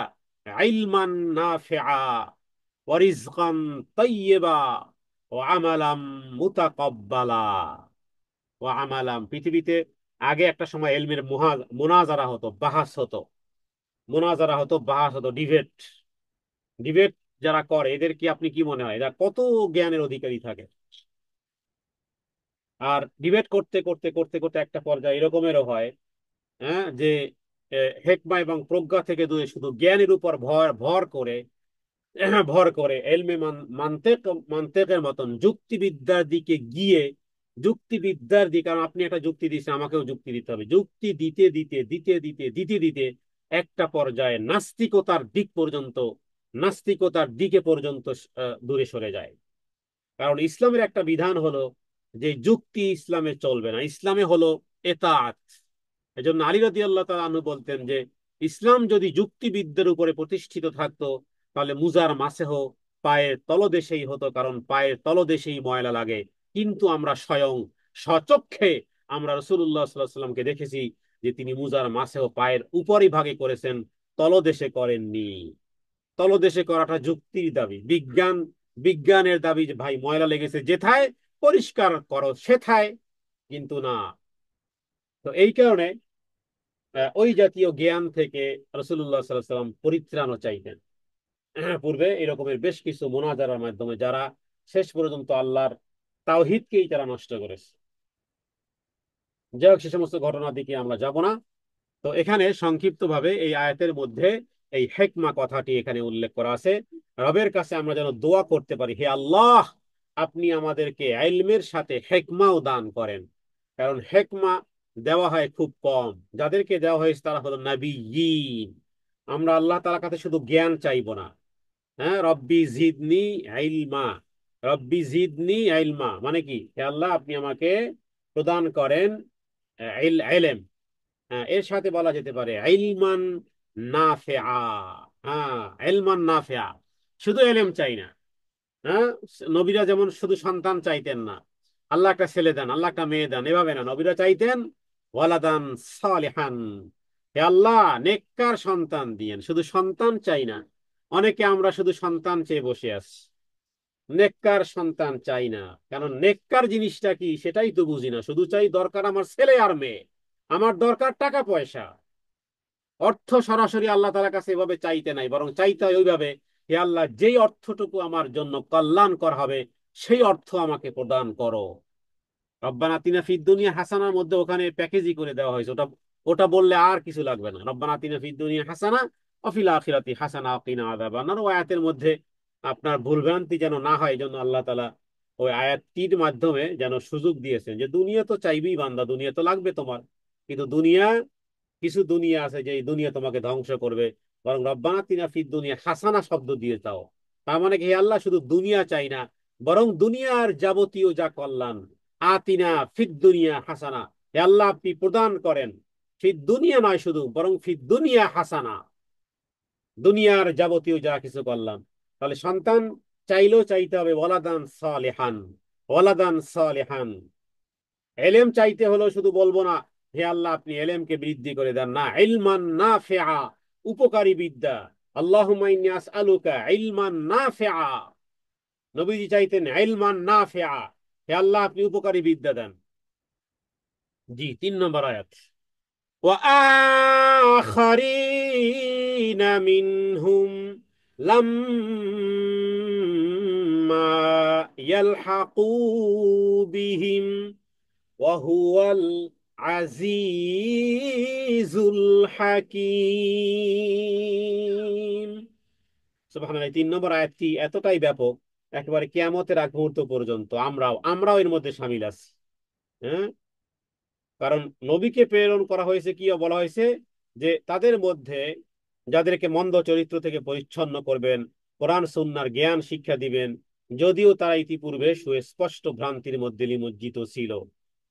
ইলমান নাফিআ ওয়া রিজকান তাইয়্যিবা ওয়া আমালাম মুতাকাব্বালা। ওয়া আমালাম, পৃথিবীতে আগে একটা সময় এলমের মুনাজারা হতো, বাহাস হতো, ডিবেট। ডিবেট যারা করে এদের কি, আপনি কি মনে হয় এরা কত জ্ঞানের অধিকারী থাকে? আর ডিবেট করতে করতে করতে করতে একটা পর্যায়ে এরকমেরও হয়, হ্যাঁ, যে হেকমা এবং প্রজ্ঞা থেকে দূরে শুধু জ্ঞানের উপর ভর ভর করে ভর করে এলমে মান্তেকের মতন যুক্তিবিদ্যার দিকে গিয়ে, কারণ আপনি একটা যুক্তি দিচ্ছেন, আমাকেও যুক্তি দিতে হবে, যুক্তি দিতে দিতে দিতে দিতে দিতে দিতে একটা পর্যায়ে নাস্তিকতার দিকে পর্যন্ত দূরে সরে যায়। কারণ ইসলামের একটা বিধান হলো যে যুক্তি ইসলামে চলবে না, ইসলামে হলো এতাআত। এজন্য আলী রাদিয়াল্লাহু তাআলা আনহু বলতেন যে ইসলাম যদি যুক্তিবিদ্যার উপরে প্রতিষ্ঠিত থাকতো, তাহলে মুজার মাসেহ পায়ের তলদেশেই হতো, কারণ পায়ের তলদেশেই ময়লা লাগে। কিন্তু আমরা স্বয়ং স্বচক্ষে আমরা রাসূলুল্লাহ সাল্লাল্লাহু আলাইহি ওয়াসাল্লামকে দেখেছি যে তিনি মুজার মাসেহ পায়ের উপরই ভাগে করেছেন, তলদেশে করেননি। তলদেশে করাটা যুক্তির দাবি, বিজ্ঞানের দাবি যে ভাই ময়লা লেগেছে যেথায় পরিষ্কার করো সেথায়, কিন্তু না। তো এই কারণে ওই জাতীয় জ্ঞান থেকে রাসূলুল্লাহ সাল্লাল্লাহু আলাইহি ওয়াসাল্লাম পরিত্রাণও চাইতেন। পূর্বে এরকমের বেশ কিছু মুনাজারার মাধ্যমে যারা শেষ পর্যন্ত আল্লাহর তাওহীদকেই তারা নষ্ট করেছে। যাই হোক, সে সমস্ত ঘটনার দিকে আমরা যাব না। তো এখানে সংক্ষিপ্তভাবে এই আয়াতের মধ্যে এই হেকমা কথাটি এখানে উল্লেখ করা আছে। রবের কাছে আমরা যেন দোয়া করতে পারি, হে আল্লাহ, আপনি আমাদেরকে ইলমের সাথে হেকমাও দান করেন। কারণ হেকমা দেওয়া হয় খুব কম, যাদেরকে দেওয়া হয়েছে তারা হলো নবিয়্যিন। আমরা আল্লাহ তাআলার কাছে শুধু জ্ঞান চাইবো না। হ্যাঁ, রব্বি জিদনি ইলমা, রব্বি জিদনি ইলমা মানে কি, হে আল্লাহ আপনি আমাকে প্রদান করেন ইলম। এর সাথে বলা যেতে পারে ইলমান নাফিআ। হ্যাঁ, ইলমান নাফিআ, শুধু এলেম চাই না। হ্যাঁ, নবীরা যেমন শুধু সন্তান চাইতেন না, আল্লাহ একটা ছেলে দেন, আল্লাহ একটা মেয়ে দেন, এভাবে না, নবীরা চাইতেন ওয়ালাদান সালিহান, হে আল্লাহ নেককার সন্তান দিয়েন। শুধু সন্তান চাই না, অনেকে আমরা শুধু সন্তান চেয়ে বসে আছি, নেককার সন্তান চাই না। কারণ নেককার জিনিসটা কি সেটাই তো বুঝি না, শুধু চাই দরকার আমার ছেলে আর মেয়ে, আমার দরকার টাকা পয়সা, অর্থ সরাসরি আল্লাহ তাআলার কাছে এভাবে চাইতে নাই, বরং চাইতে হয় ওইভাবে, হে আল্লাহ যেই অর্থটুকু আমার জন্য কল্যাণকর হবে সেই অর্থ আমাকে প্রদান করো। রব্বানা আতিনা ফিদ দুনিয়া হাসানার মধ্যে ওখানে প্যাকেজই করে দেওয়া হয়েছে, ওটা ওটা বললে আর কিছু লাগবে না। রব্বানা আতিনা ফিদ দুনিয়া হাসানা ওয়া ফিল আখিরাতি হাসানা ওয়া কিনা আযাবান নার। ওই আয়াতের মধ্যে আপনার ভুলভ্রান্তি যেন না হয়, এই জন্য আল্লাহ তাআলা ওই আয়াতটির মাধ্যমে যেন সুযোগ দিয়েছেন যে দুনিয়া তো চাইবেই বান্দা, দুনিয়া তো লাগবে তোমার, কিন্তু দুনিয়া, কিছু দুনিয়া আছে যে এই দুনিয়া তোমাকে ধ্বংস করবে, বরং রব্বানা আতিনা ফিদ দুনিয়া হাসানা শব্দ দিয়ে দাও। তার মানে কি, হে আল্লাহ শুধু দুনিয়া চাই না, বরং দুনিয়ার যাবতীয় যা কল্যাণ, আতিনা ফিদ দুনিয়া হাসানা, হে আল্লাহ আপনি প্রদান করেন, ফিদ দুনিয়া নয় শুধু, বরং ফিদ দুনিয়া হাসানা, দুনিয়ার যাবতীয় যা কিছু কল্যাণ। তাহলে সন্তান চাইলেও চাইতে হবে ওয়ালাদান সালিহান, ওয়ালাদান সালিহান। এলেম চাইতে হলেও শুধু বলবো না হে আল্লাহ আপনি এলেমকে বৃদ্ধি করে দেন, না, ইলমান নাফিআ, উপকারী বিদ্যা। আল্লাহুম্মা ইন্নী আসআলুকা ইলমান নাফিআ, নবীজি চাইতেন ইলমান নাফিআ, হে আল্লাহ আপনি উপকারী বিদ্যা দেন। জি, 3 নম্বর আয়াত। وآخرين منهم لما يلحقوا بهم وهو العزيز الحكيم। সুবহানাল্লাহ। 3 নম্বর আয়াতটি এতটাই ব্যাপক, একেবারে কিয়ামতের আগ মুহূর্ত পর্যন্ত আমরাও এর মধ্যে শামিল আছি। হ্যাঁ, কারণ নবীকে প্রেরণ করা হয়েছে, কি বলা হয়েছে, যে তাদের মধ্যে যাদেরকে মন্দ চরিত্র থেকে পরিচ্ছন্ন করবেন, কোরআন সুন্নাহর জ্ঞান শিক্ষা দিবেন, যদিও তারা ইতিপূর্বে সুস্পষ্ট ভ্রান্তির মধ্যে নিমজ্জিত ছিল।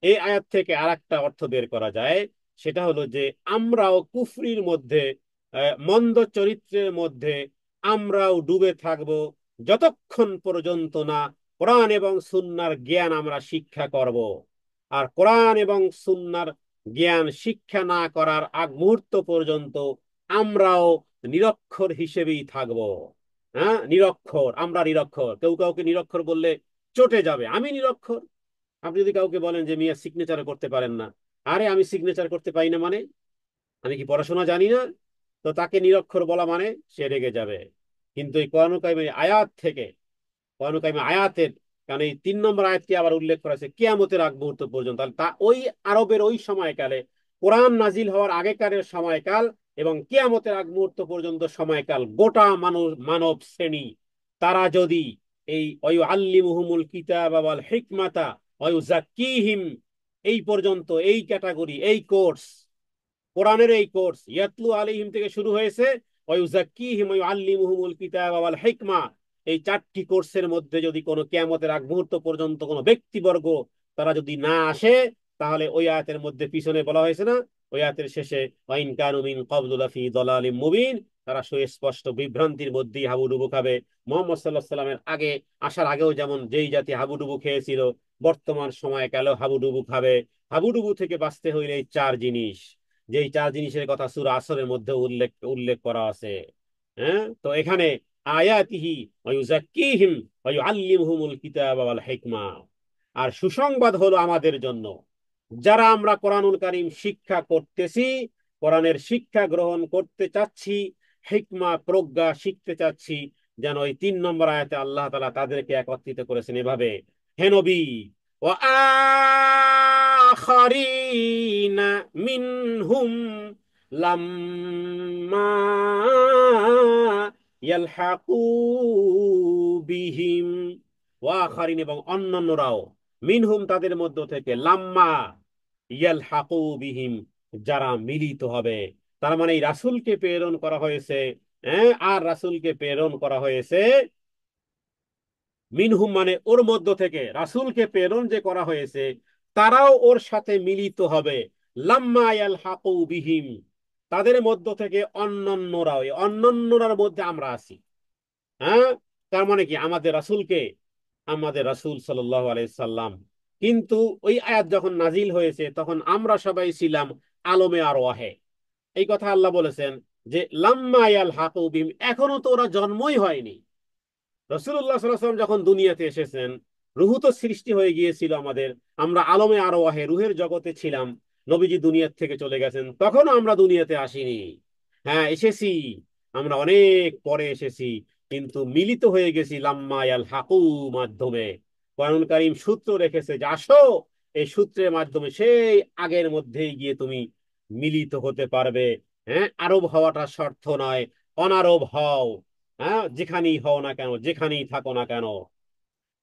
এই আয়াত থেকে আর একটা অর্থ বের করা যায়, সেটা হলো যে আমরাও কুফরির মধ্যে, মন্দ চরিত্রের মধ্যে আমরাও ডুবে থাকব, যতক্ষণ পর্যন্ত না কোরআন এবং সুন্নাহর জ্ঞান আমরা শিক্ষা করব। আর কোরআন এবং সুন্নাহর জ্ঞান শিক্ষা না করার আগ মুহূর্ত পর্যন্ত আমরাও নিরক্ষর হিসেবেই থাকব। হ্যাঁ, নিরক্ষর, আমরা নিরক্ষর। কেউ কাউকে নিরক্ষর বললে চটে যাবে, আমি নিরক্ষর। আপনি যদি কাউকে বলেন যে মিয়া সিগনেচার করতে পারেন না, আরে আমি সিগনেচার করতে পারি না মানে, আমি কি পড়াশোনা জানি না? তো তাকে নিরক্ষর বলা মানে সে রেগে যাবে। কিন্তু এই কোরআন কারিমের আয়াত থেকে, কোরআন কারিমের আয়াতের, কারণ এই 3 নম্বর আয়াতকে আবার উল্লেখ করা হয়েছে কিয়ামতের আগ মুহূর্ত পর্যন্ত, তাহলে তা ওই আরবের ওই সময়কালে, কোরআন নাজিল হওয়ার আগেকারের সময়কাল এবং কিয়ামতের আগ মুহূর্ত পর্যন্ত সময়কাল, গোটা মানুষ, মানব শ্রেণী, তারা যদি এই আল্লিমুহুমুল কিতাব ওয়াল হিকমাতা ওয়ায়ুযাক্কিহিম, এই পর্যন্ত এই ক্যাটাগরি, এই কোর্স, কোরআনের এই কোর্স ইয়াতলু আলাইহিম থেকে শুরু হয়েছে ওয়ায়ুযাক্কিহিম ওয়ায়ুআল্লিমুহুমুল কিতাবা ওয়াল হিকমা, এই 4টি কোর্সের মধ্যে যদি কোনো কিয়ামতের আগ মুহূর্ত পর্যন্ত কোনো ব্যক্তিবর্গ তারা যদি না আসে, তাহলে ওই আয়াতের মধ্যে পিছনে বলা হয়েছে না, ওই আয়াতের শেষে ওয়াইন কানু মিন ক্বাবলু লাফি দালালিম মুবিন, তারা সুস্পষ্ট বিভ্রান্তির মধ্যেই হাবুডুবু খাবে। মুহাম্মদ সাল্লাল্লাহু আলাইহি সাল্লামের আগে আসার আগেও যেমন যেই জাতি হাবুডুবু খেয়েছিল, বর্তমান সময়কালেও হাবুডুবু খাবে। হাবুডুবু থেকে বাঁচতে হইলে এই 4 জিনিস, যেই 4 জিনিসের কথা সূরা আসরের মধ্যে উল্লেখ উল্লেখ করা আছে। হ্যাঁ, তো এখানে আয়াতিহি ওয়া ইউযাক্কিহিম ওয়া ইউআল্লিমুহুমুল কিতাবা ওয়াল হিকমা। আর সুসংবাদ হলো আমাদের জন্য, যারা আমরা কোরআনুল কারীম শিক্ষা করতেছি, কোরআনের শিক্ষা গ্রহণ করতে চাচ্ছি, হিকমা প্রজ্ঞা শিখতে চাচ্ছি, যেন ওই 3 নম্বর আয়াতে আল্লাহ তাআলা তাদেরকে একত্রিত করেছেন এভাবে, হে নবী, ওয়া আখারিনা মিনহুম লাম্মা ইয়ালহাকু বিহিম, ওয়া আখারিন এবং অন্যান্যরাও, মিনহুম তাদের মধ্য থেকে, লাম্মা ইয়ালহাকু বিহিম যারা মিলিত হবে। তার মানে এই রাসূলকে প্রেরণ করা হয়েছে, হ্যাঁ, আর রাসূলকে প্রেরণ করা হয়েছে মিনহুম মানে ওর মধ্য থেকে, রাসূলকে প্রেরণ যে করা হয়েছে তারাও ওর সাথে মিলিত হবে। লাম্মা ইয়ালহাকু বিহিম, তাদের মধ্য থেকে অন্যান্যরাও, এই অন্যান্যরার মধ্যে আমরা আছি। হ্যাঁ, তার মানে কি, আমাদের রাসূলকে, আমাদের রাসূল সাল্লাল্লাহু আলাইহি সাল্লাম কিন্তু ওই আয়াত যখন নাজিল হয়েছে তখন আমরা সবাই ছিলাম আলমে আর ওয়াহে। এই কথা আল্লাহ বলেছেন যে লাম্মা ইয়াল হাকুবিম, এখনো তো ওরা জন্মই হয়নি। রসুল্লাহ সাল্লাল্লাহু আলাইহি ওয়াসাল্লাম যখন দুনিয়াতে এসেছেন, রুহু তো সৃষ্টি হয়ে গিয়েছিল আমাদের, আমরা আলমে আর ওয়াহে রুহের জগতে ছিলাম। নবীজি দুনিয়ার থেকে চলে গেছেন, তখনও আমরা দুনিয়াতে আসিনি। হ্যাঁ, এসেছি, আমরা অনেক পরে এসেছি, কিন্তু মিলিত হয়ে গেছি লাম্মা ইয়াল হাকু মাধ্যমে। কোরআনুল কারীম সূত্র রেখেছে যে আসো, এই সূত্রের মাধ্যমে সেই আগের মধ্যেই গিয়ে তুমি মিলিত হতে পারবে। হ্যাঁ, আরব হওয়াটা শর্ত নয়, অনারব হও। হ্যাঁ, যেখানেই হও না কেন, যেখানেই থাকো না কেন।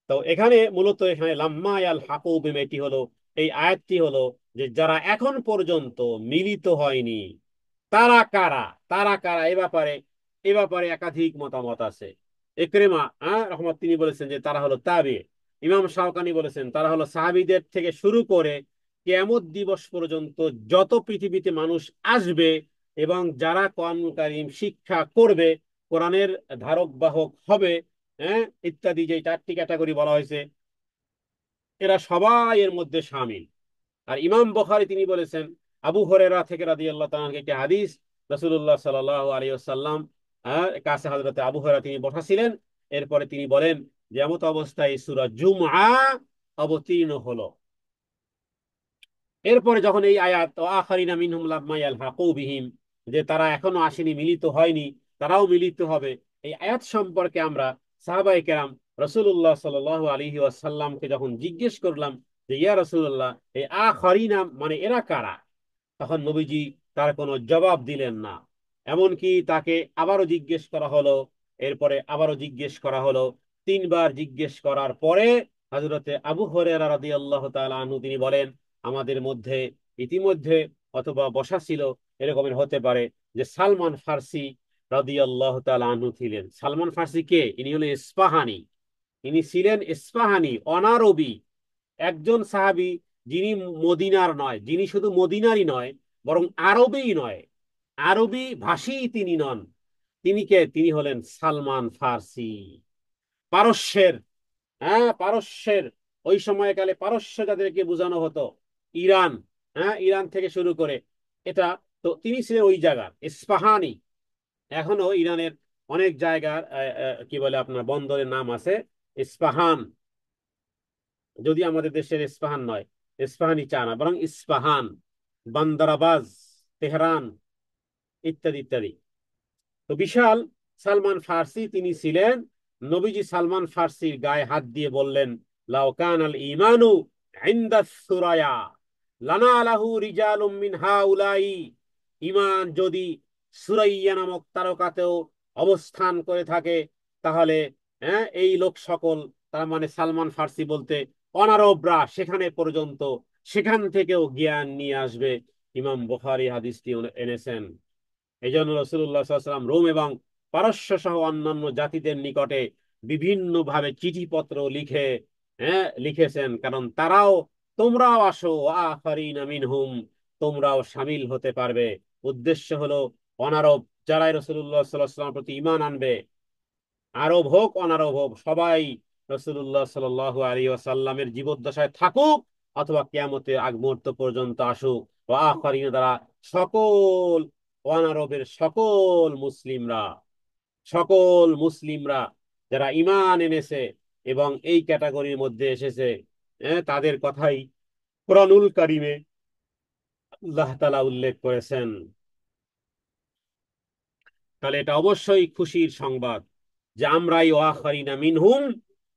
তো এখানে মূলত এখানে লাম্মা আল হাকুবিম, এটি হলো, এই আয়াতটি হলো যে যারা এখন পর্যন্ত মিলিত হয়নি তারা কারা। তারা কারা এ ব্যাপারে একাধিক মতামত আছে। ইকরিমা রহমত তিনি বলেছেন যে তারা হলো তাবে। ইমাম শাওকানি বলেছেন তারা হলো সাহাবীদের থেকে শুরু করে কিয়ামত দিবস পর্যন্ত যত পৃথিবীতে মানুষ আসবে এবং যারা কোরআন কারীম শিক্ষা করবে, কোরআনের ধারক বাহক হবে, হ্যাঁ, ইত্যাদি যে চারটি ক্যাটাগরি বলা হয়েছে, এরা সবাই এর মধ্যে শামিল। আর ইমাম বুখারী তিনি বলেছেন, আবু হুরায়রা থেকে রাদিয়াল্লাহু তাআলা আনহু একটি হাদিস, রাসূলুল্লাহ সাল্লাল্লাহু আলাইহি ওয়াসাল্লাম কাছে হযরতে আবু হুরায়রা তিনি বসা ছিলেন। এরপরে তিনি বলেন যে এমত অবস্থায় সূরা জুমআ অবতীর্ণ হলো। এরপরে যখন এই আয়াত ও আখারিনা মিনহুম লাম্মা ইয়ালহাকু বিহিম, যে তারা এখনো আসেনি, মিলিত হয়নি, তারাও মিলিত হবে, এই আয়াত সম্পর্কে আমরা সাহাবায়ে কেরাম রাসূলুল্লাহ সাল্লাল্লাহু আলাইহি ওয়াসাল্লামকে যখন জিজ্ঞেস করলাম যে ইয়া রাসূলুল্লাহ, এই আখারিনা মানে এরা কারা, তখন নবীজি তার কোনো জবাব দিলেন না। এমনকি তাকে আবারও জিজ্ঞেস করা হলো, এরপরে আবারও জিজ্ঞেস করা হলো। তিনবার জিজ্ঞেস করার পরে হযরতে আবু হুরায়রা রাদিয়াল্লাহু তাআলা আনহু তিনি বলেন, আমাদের মধ্যে ইতিমধ্যে অথবা বসা ছিল, এরকমের হতে পারে যে সালমান ফার্সি রাদিয়াল্লাহু তাআলা আনহু ছিলেন। সালমান ফার্সি কে? ইনি হলেন ইস্পাহানি। ইনি ছিলেন ইস্পাহানি, অনারবি একজন সাহাবী, যিনি মদিনার নয়, যিনি শুধু মদিনারই নয়, বরং আরবই নয়, আরবি ভাষী তিনি নন। তিনি কে? তিনি হলেন সালমান ফার্সি, পারস্যের। হ্যাঁ, পারস্যের। ওই সময়কালে পারস্য যাদেরকে বোঝানো হতো, ইরান, হ্যাঁ, ইরান থেকে শুরু করে এটা, তো তিনি ছিলেন ওই জায়গার ইস্পাহানি। এখনো ইরানের অনেক জায়গার কি বলে আপনার বন্দরের নাম আছে ইস্পাহান, যদি আমাদের দেশের ইস্পাহান নয়, ইস্পাহানি চা না, বরং ইস্পাহান, বান্দারাবাজ, তেহরান, ইত্যাদি ইত্যাদি। তো বিশাল সালমান ফার্সি তিনি ছিলেন। নবীজি সালমান ফার্সির গায়ে হাত দিয়ে বললেন, লাউ কানাল ঈমানু ইনদা সুরায়া লানা লাহু রিজালুম মিন হাউলাই, ঈমান যদি সুরাইয়া নামক তারকাতেও অবস্থান করে থাকে, তাহলে হ্যাঁ, এই লোক সকল, তার মানে সালমান ফার্সি বলতে অনারবরা সেখানে পর্যন্ত, সেখান থেকেও জ্ঞান নিয়ে আসবে। ইমাম বুখারী হাদিসটি এনেছেন। এই জন্য রাসূলুল্লাহ সাল্লাল্লাহু আলাইহি ওয়াসাল্লাম রোম এবং পারস্য সহ অন্যান্য জাতিদের নিকটে বিভিন্ন ভাবে চিঠিপত্র লিখে, হ্যাঁ, লিখেছেন, কারণ তারাও, তোমরাও আসো আখারিনা মিনহুম, তোমরাও শামিল হতে পারবে। উদ্দেশ্য হলো অনারব যারাই রাসূলুল্লাহ সাল্লাল্লাহু আলাইহি ওয়াসাল্লামের প্রতি ঈমান আনবে, আরব হোক অনারব হোক, সবাই রাসূলুল্লাহ সাল্লাল্লাহু আলাইহি ওয়াসাল্লামের জীবদ্দশায় থাকুক অথবা কিয়ামতের আগ মুহূর্ত পর্যন্ত আসুক, ওয়া আখারিনা দ্বারা সকল অনারবের সকল মুসলিমরা যারা ঈমান এনেছে এবং এই ক্যাটাগরির মধ্যে এসেছে, তাদের কথাই কুরআনুল কারীমে আল্লাহ তাআলা উল্লেখ করেছেন। তাহলে এটা অবশ্যই খুশির সংবাদ যে আমরাই ওয়াখারিনা মিনহুম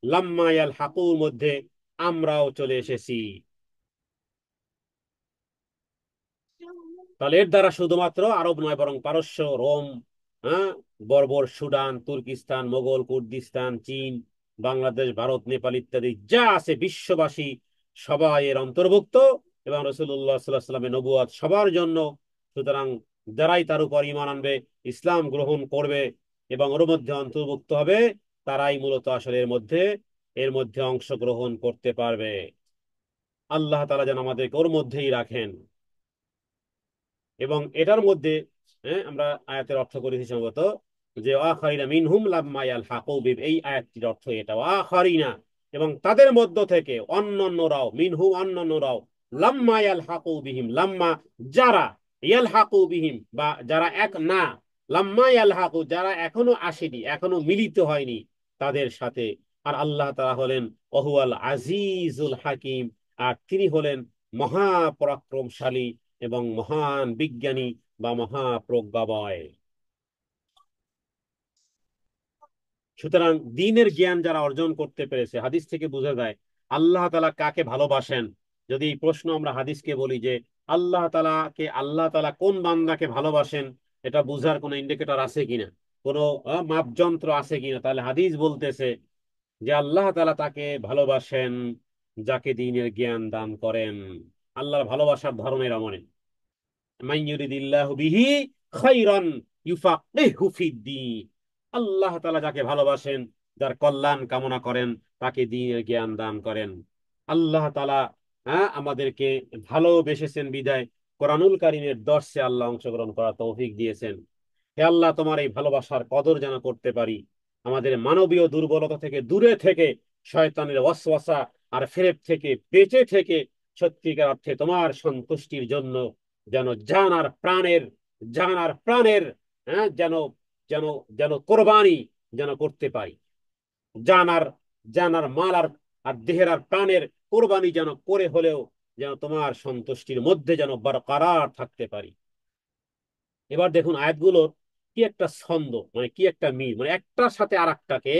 লাম্মা ইয়ালহাকুর মধ্যে আমরাও চলে এসেছি। তাহলে এর দ্বারা শুধুমাত্র আরব নয়, বরং পারস্য, রোম, হ্যাঁ, বর্বর, সুদান, তুর্কিস্তান, মোগল, কুর্দিস্তান, চীন, বাংলাদেশ, ভারত, নেপাল ইত্যাদি যা আছে বিশ্ববাসী সবাই এর অন্তর্ভুক্ত। এবং রাসূলুল্লাহ সাল্লাল্লাহু আলাইহি ওয়াসাল্লামের নবুয়ত সবার জন্য। সুতরাং যারাই তার উপর ঈমান আনবে, ইসলাম গ্রহণ করবে এবং ওর মধ্যে অন্তর্ভুক্ত হবে, তারাই মূলত আসলে এর মধ্যে অংশগ্রহণ করতে পারবে। আল্লাহ তাআলা যেন আমাদেরকে ওর মধ্যেই রাখেন। এবং এটার মধ্যে, হ্যাঁ, আমরা আয়াতের অর্থ করেছি সম্ভবত যে আখারিনা মিনহুম লাম্মা ইয়ালহাকু বিহিম, এই আয়াতটির অর্থ এটা, আখারিনা এবং তাদের মধ্য থেকে অন্যান্যরাও, মিনহু অন্যান্যরাও, লাম্মা ইয়ালহাকু বিহিম, লাম্মা যারা, ইয়ালহাকু বিহিম বা যারা এক না, লাম্মা ইয়ালহাকু যারা এখনো আসেনি, এখনো মিলিত হয়নি তাদের সাথে। আর আল্লাহ তাআলা হলেন ওহুয়াল আজিজুল হাকিম, আর তিনি হলেন মহাপরাক্রমশালী এবং মহান বিজ্ঞানী বা মহাপ্রজ্ঞাময়। সুতরাং দিনের জ্ঞান যারা অর্জন করতে পেরেছে, হাদিস থেকে বোঝা যায় আল্লাহ তাআলা কাকে ভালোবাসেন। যদি এই প্রশ্ন আমরা হাদিসকে বলি যে আল্লাহ তাআলা কোন বান্দাকে ভালোবাসেন, এটা বুঝার কোনো ইন্ডিকেটর আছে কিনা, কোনো মাপযন্ত্র আছে কিনা, তাহলে হাদিস বলতেছে যে আল্লাহ তাআলা তাকে ভালোবাসেন যাকে দ্বীনের জ্ঞান দান করেন। আল্লাহর ভালোবাসার ধরনের এমন, মান ইউরিদিল্লাহু বিহি খাইরান ইউফাক্কিহু ফিদ্দীন। আল্লাহ তাআলা যাকে ভালোবাসেন, যার কল্যাণ কামনা করেন, তাকে দ্বীনের জ্ঞান দান করেন। আল্লাহ তাআলা আমাদেরকে ভালোবেসেছেন বিদায় কোরআনুল কারীমের দর্সে আল্লাহ অংশগ্রহণ করার তৌফিক দিয়েছেন। হে আল্লাহ, তোমার এই ভালোবাসার কদর যেন করতে পারি, আমাদের মানবীয় দুর্বলতা থেকে দূরে থেকে, শয়তানের ওয়াসওয়াসা আর ফেরেব থেকে বেঁচে থেকে, সত্যিকার অর্থে তোমার সন্তুষ্টির জন্য যেন জান আর প্রাণের যেন যেন যেন কোরবানি যেন করতে পারি। জান আর জান আর মাল আর আর দেহের আর প্রাণের কোরবানি যেন করে হলেও যেন তোমার সন্তুষ্টির মধ্যে যেন বরকরার থাকতে পারি। এবার দেখুন আয়াতগুলোর কি একটা ছন্দ, মানে কি একটা মিল, মানে একটার সাথে আর একটাকে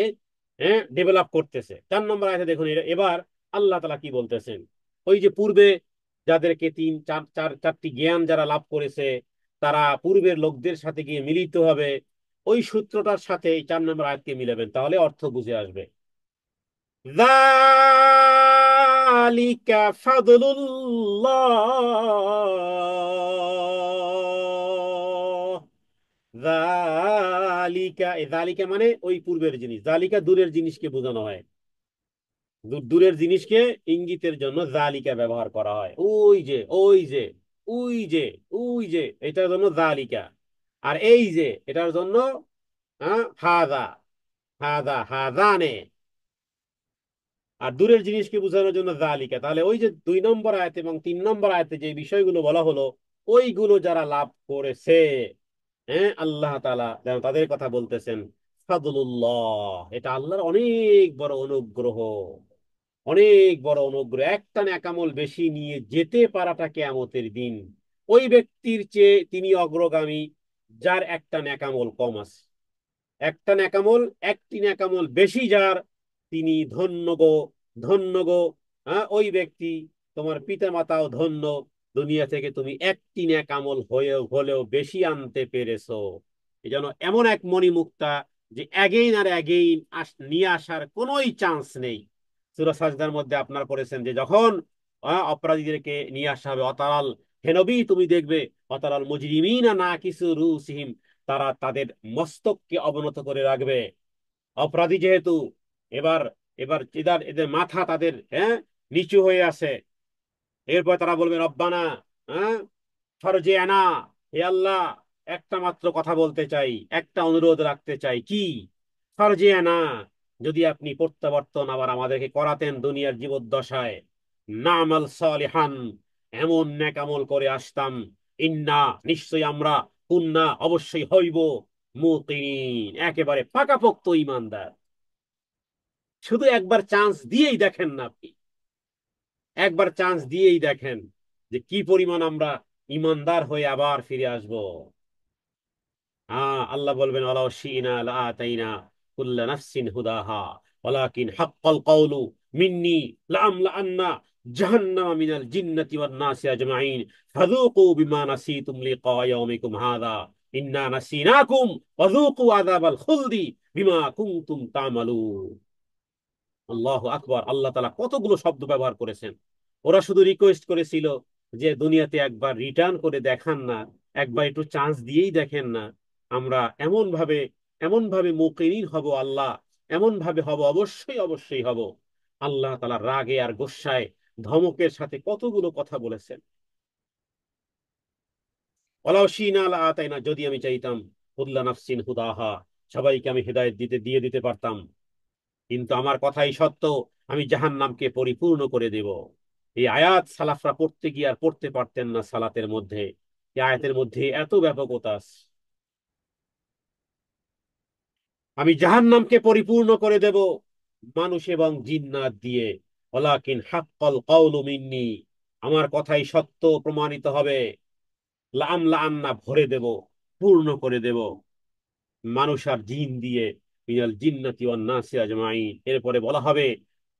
ডেভেলপ করতেছে। 4 নম্বর আয়াতে দেখুন এবার আল্লাহ তাআলা কি বলতেছেন। ওই যে পূর্বে যাদেরকে চারটি জ্ঞান যারা লাভ করেছে, তারা পূর্বের লোকদের সাথে গিয়ে মিলিত হবে, ওই সূত্রটার সাথে এই 4 নম্বর আয়াতকে মিলাবেন, তাহলে অর্থ বুঝে আসবে। যালিকা ফাদলুল্লাহ, যালিকা, যালিকা মানে ওই পূর্বের জিনিস, যালিকা দূরের জিনিসকে বোঝানো হয়, দূরের জিনিসকে ইঙ্গিতের জন্য যালিকা ব্যবহার করা হয়। ওই যে ওই যে ওই যে ওই যে এটার জন্য যালিকা, আর এই যে এটার জন্য হাদা, হাদানে। আর দূরের জিনিসকে বোঝানোর জন্য যালিকা। তাহলে ওই যে 2 নম্বর আয়াত এবং 3 নম্বর আয়াতে যে বিষয়গুলো বলা হলো, ওইগুলো যারা লাভ করেছে, আল্লাহ তাআলা যেন তাদের কথা বলতেছেন ফাদলুল্লাহ, এটা আল্লাহর অনেক বড় অনুগ্রহ, অনেক বড় অনুগ্রহ। একটা নেকামল বেশি নিয়ে যেতে পারাটা কিয়ামতের দিন ওই ব্যক্তির চেয়ে তিনি অগ্রগামী যার একটা নেকামল কম আছে। একটা নেকামল, একটি নেকামল বেশি যার, তিনি ধন্য গো, ধন্য গো। ওই ব্যক্তি, তোমার পিতা মাতাও ধন্য, দুনিয়া থেকে তুমি একটি নেকামল হলেও বেশি আনতে পেরেছো। এই জন্য এমন এক মণিমুক্তা যে অ্যাগেইন আর অ্যাগেইন নিয়ে আসার কোনোই চান্স নেই। সূরা সাজদার মধ্যে আপনারা পড়েছেন যে যখন অপরাধীদেরকে নিয়ে আসা হবে, অতারাল, হে নবী তুমি দেখবে, অতারাল মুজরিমিনা নাকিসু রুসিহিম, তারা তাদের মস্তককে অবনত করে রাখবে, অপরাধী যেহেতু। এবার এবার এদের এদের মাথা তাদের নিচু হয়ে আছে। এরপর তারা বলবে রব্বানা, হ্যাঁ ফরজে আনা, হে আল্লাহ, একটা মাত্র কথা বলতে চাই, একটা অনুরোধ রাখতে চাই, কি? ফরজে আনা, যদি আপনি প্রত্যাবর্তন আবার আমাদেরকে করাতেন দুনিয়ার জীবদ্দশায়, নামাল সালিহান, এমন নেকামল করে আসতাম, ইন্না, নিশ্চয়ই আমরা, কুন্না, অবশ্যই হইব, মুকিনিন, একেবারে পাকাপোক্ত ইমানদার। শুধু একবার চান্স দিয়েই দেখেন না আপনি, একবার চান্স দিয়েই দেখেন যে কি পরিমাণ আমরা ইমানদার হয়ে আবার ফিরে আসব। আল্লাহ বলবেন ওয়ালাউ শিনা লাআতাইনা কুল্লা নাফসিন হুদাহা ওয়ালাকিন হাক্কাল কাওলু মিন্নি লাআমলাআন্না জাহান্নামা মিনাল জিন্নাতি ওয়ান নাসি আজমাইন ফাযুকু বিমা নাসিতুম লিকা ইয়াউমিকুম হাযা ইন্না নাসিনাকুম ওয়াযুকু আযাবাল খুলদি বিমা কুনতুম তা'মালুন। আল্লাহু আকবার, আল্লাহ তাআলা কতগুলো শব্দ ব্যবহার করেছেন। ওরা শুধু রিকোয়েস্ট করেছিল যে দুনিয়াতে একবার রিটার্ন করে দেখান না, একবার একটু চান্স দিয়েই দেখেন না। আমরা এমন ভাবে মুকিনিন হব আল্লাহ, এমন ভাবে হব, অবশ্যই অবশ্যই হব। আল্লাহ তাআলা রাগে আর গোস্বায়, ধমকের সাথে কতগুলো কথা বলেছেন। ওয়ালাউ শিনা লাআতাইনা, যদি আমি চাইতাম, কুল্লা নাফসিন হুদাহা, সবাইকে আমি হেদায়েত দিয়ে দিতে পারতাম। কিন্তু আমার কথাই সত্য, আমি জাহান্নামকে পরিপূর্ণ করে দেব। এই আয়াত সালাফরা পড়তে গিয়ে আর পড়তে পারতেন না সালাতের মধ্যে। এই আয়াতের মধ্যে এত ব্যাপকতা আছে। আমি জাহান্নামকে পরিপূর্ণ করে দেব মানুষ এবং জিন্নাত দিয়ে। ওয়ালাকিন হাক্কাল কাউলু মিন্নি, আমার কথাই সত্য প্রমাণিত হবে। লাম লান্না, ভরে দেব, পূর্ণ করে দেব মানুষ আর জিন দিয়ে। মিনাল জিন্নাতি ওয়ান নাসি আজমাইন। এরপরে বলা হবে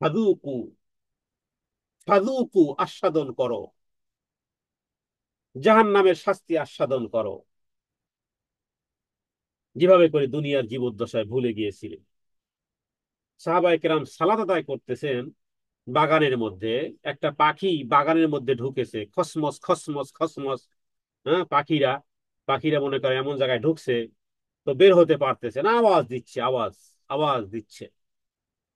ফাদুকু, ফাদুকু আস্বাদন করো, জাহান্নামের শাস্তি আস্বাদন করো, যেভাবে করে দুনিয়ার জীবদ্দশায় ভুলে গিয়েছিলেন। সাহাবায়ে কেরাম সালাত আদায় করতেছেন বাগানের মধ্যে। একটা পাখি বাগানের মধ্যে ঢুকেছে, খসমস খসমস খসমস। হ্যাঁ, পাখিরা পাখিরা মনে করে এমন জায়গায় ঢুকছে, তো বের হতে পারতেছে না, আওয়াজ দিচ্ছে, আওয়াজ আওয়াজ দিচ্ছে।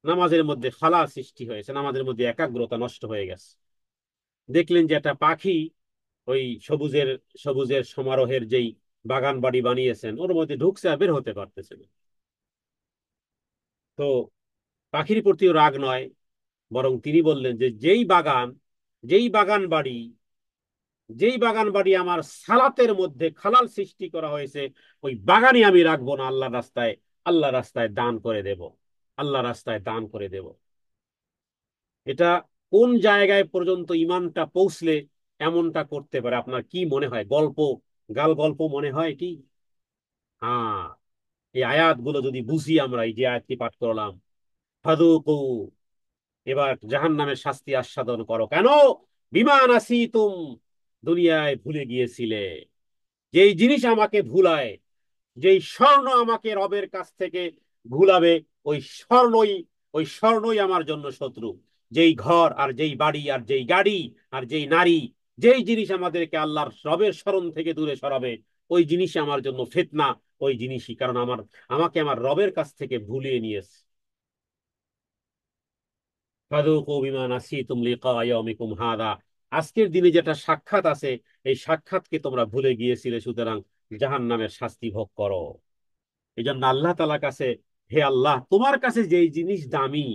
নামাজের মধ্যে খালা সৃষ্টি হয়েছে, নামাজের মধ্যে একাগ্রতা নষ্ট হয়ে গেছে। দেখলেন যে একটা পাখি ওই সবুজের সবুজের সমারোহের যেই বাগান বাড়ি বানিয়েছেন ওর মধ্যে ঢুকছে আর বের হতে পারতেছে না। তো পাখির প্রতিও রাগ নয়, বরং তিনি বললেন যে যেই বাগান বাড়ি যেই বাগান বাড়ি আমার সালাতের মধ্যে খালাল সৃষ্টি করা হয়েছে, ওই বাগানই আমি রাখবো না, আল্লাহ রাস্তায়, আল্লাহ রাস্তায় দান করে দেব, আল্লাহ রাস্তায় দান করে দেব। এটা কোন জায়গায় পর্যন্ত ইমানটা পৌঁছলে এমনটা করতে পারে? আপনার কি মনে হয়? গল্প, গাল গল্প মনে হয় কি? হ্যাঁ, এই আয়াতগুলো যদি বুঝি আমরা, এই যে আয়াতটি পাঠ করলাম, ফাদুকু, এবার জাহান্নামের শাস্তি আস্বাদন করো। কেন? বিমা নাসিতুম, দুনিয়ায় ভুলে গিয়েছিলে। যেই জিনিস আমাকে ভুলায়, যেই স্বর্ণ আমাকে রবের কাছ থেকে ভুলাবে, ওই স্বর্ণই ওই স্বর্ণই আমার জন্য শত্রু। যেই ঘর আর যেই বাড়ি আর যেই গাড়ি আর যেই নারী, যেই জিনিস আমাদেরকে আল্লাহর রবের স্মরণ থেকে দূরে সরাবে, ওই জিনিসই আমার জন্য ফিতনা। ওই জিনিসই, কারণ আমাকে আমার রবের কাছ থেকে ভুলিয়ে নিয়েছে। ফাযুকু বিমা নাসিতুম লিকা ইয়াউমিকুম হাদা, আজকের দিনে যেটা সাক্ষাৎ আছে, এই সাক্ষাৎকে তোমরা ভুলে গিয়েছিলে, সুতরাং জাহান্নামের শাস্তি ভোগ করো। এই জন্য আল্লাহ তাআলার কাছে, হে আল্লাহ, তোমার কাছে যেই জিনিস দামি,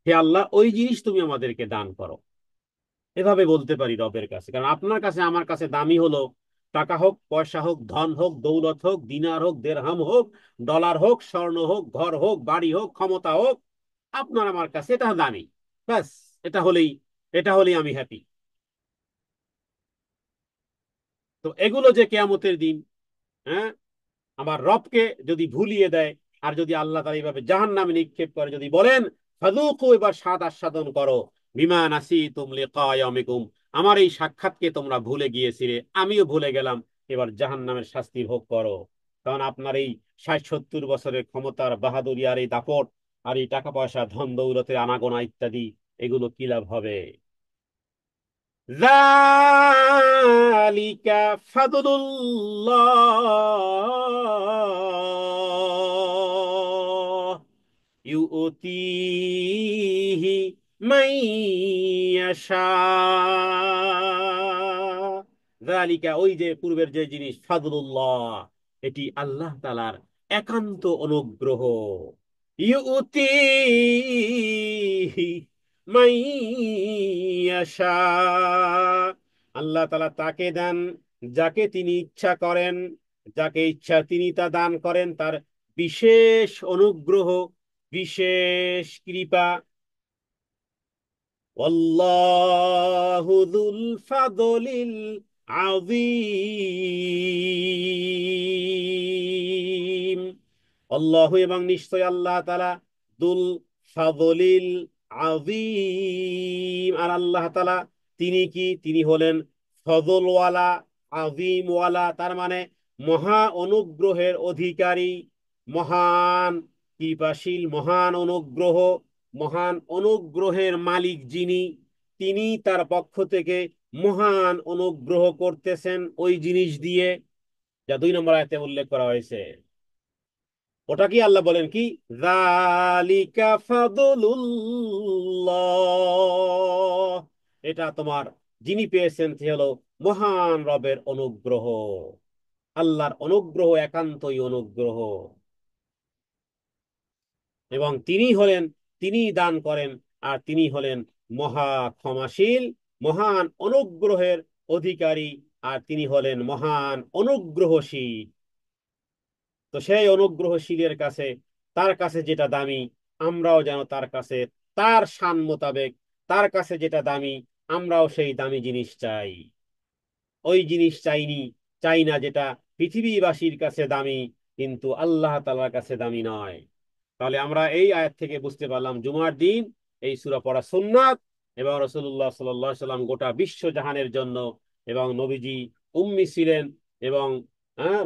হে আল্লাহ ওই জিনিস তুমি আমাদেরকে দান করো। এভাবে বলতে পারি রবের কাছে। কারণ আপনার কাছে আমার কাছে দামি হলো টাকা হোক, পয়সা হোক, ধন হোক, দৌলত হোক, দিনার হোক, দেরহাম হোক, ডলার হোক, স্বর্ণ হোক, ঘর হোক, বাড়ি হোক, ক্ষমতা হোক, আপনার আমার কাছে এটা দামি। ব্যাস, এটা হলেই এটা হলেই আমি হ্যাপি। তো এগুলো যে কেয়ামতের দিন, হ্যাঁ, আমার রবকে যদি ভুলিয়ে দেয়, আর যদি আল্লাহ তাআলা এইভাবে জাহান্নামে নিক্ষেপ করে, যদি বলেন ফাযুকু, এবার স্বাদ আস্বাদন করো, বিমা নাসিতুম লিকা ইয়াউমিকুম, আমার এই সাক্ষাৎকে তোমরা ভুলে গিয়েছিলে, আমিও ভুলে গেলাম, এবার জাহান্নামের শাস্তি ভোগ করো। কারণ আপনার এই 60-70 বছরের ক্ষমতার বাহাদুরি আর এই দাপট আর এই টাকা পয়সা ধন দৌলতের আনাগোনা ইত্যাদি, এগুলো কি লাভ হবে? যালিকা ফাদলুল্লাহ ইউতিহি মাইয়াশা। যালিকা, ওই যে পূর্বের যে জিনিস, ফাদলুল্লাহ, এটি আল্লাহ তাআলার একান্ত অনুগ্রহ। ইউতিহি মাইয়াশা, আল্লাহ তাআলা তাকে দেন যাকে তিনি ইচ্ছা করেন, যাকে ইচ্ছা তিনি তা দান করেন। তার বিশেষ অনুগ্রহ, বিশেষ কৃপা। আল্লাহু যুল ফাদলিল আযীম। আল্লাহ, এবং নিশ্চয় আল্লাহ তাআলা, দুল ফাদলিল আযীম, আর আল্লাহ তাআলা তিনি কি? তিনি হলেন ফজলওয়ালা, আযীমওয়ালা, তার মানে মহা অনুগ্রহের অধিকারী, মহান কৃপাশীল, মহান অনুগ্রহ, মহান অনুগ্রহের মালিক যিনি, তিনি তার পক্ষ থেকে মহান অনুগ্রহ করতেছেন ওই জিনিস দিয়ে, যা 2 নম্বর আয়াতে উল্লেখ করা হয়েছে। ওটা কি? আল্লাহ বলেন কি, যালিকা ফাদলুল্লাহ, এটা তোমার যিনি পেয়েছেন সে হলো মহান রবের অনুগ্রহ। আল্লাহর অনুগ্রহ একান্তই অনুগ্রহ, এবং তিনি হলেন, তিনি দান করেন আর তিনি হলেন মহা ক্ষমাশীল, মহান অনুগ্রহের অধিকারী, আর তিনি হলেন মহান অনুগ্রহশীল। তো সেই অনুগ্রহশীলের কাছে, তার কাছে যেটা দামি, আমরাও যেন তার কাছে তার শান মোতাবেক, তার কাছে যেটা দামি আমরাও সেই দামি জিনিস চাই। ওই জিনিস চাইনি, চাই না যেটা পৃথিবীবাসীর কাছে দামি কিন্তু আল্লাহ তাআলার কাছে দামি নয়। তাহলে আমরা এই আয়াত থেকে বুঝতে পারলাম জুমার দিন এই সূরা পড়া সুন্নাত, এবং রাসূলুল্লাহ সাল্লাল্লাহু আলাইহি সাল্লাম গোটা বিশ্ব জাহানের জন্য, এবং নবীজি উম্মি ছিলেন, এবং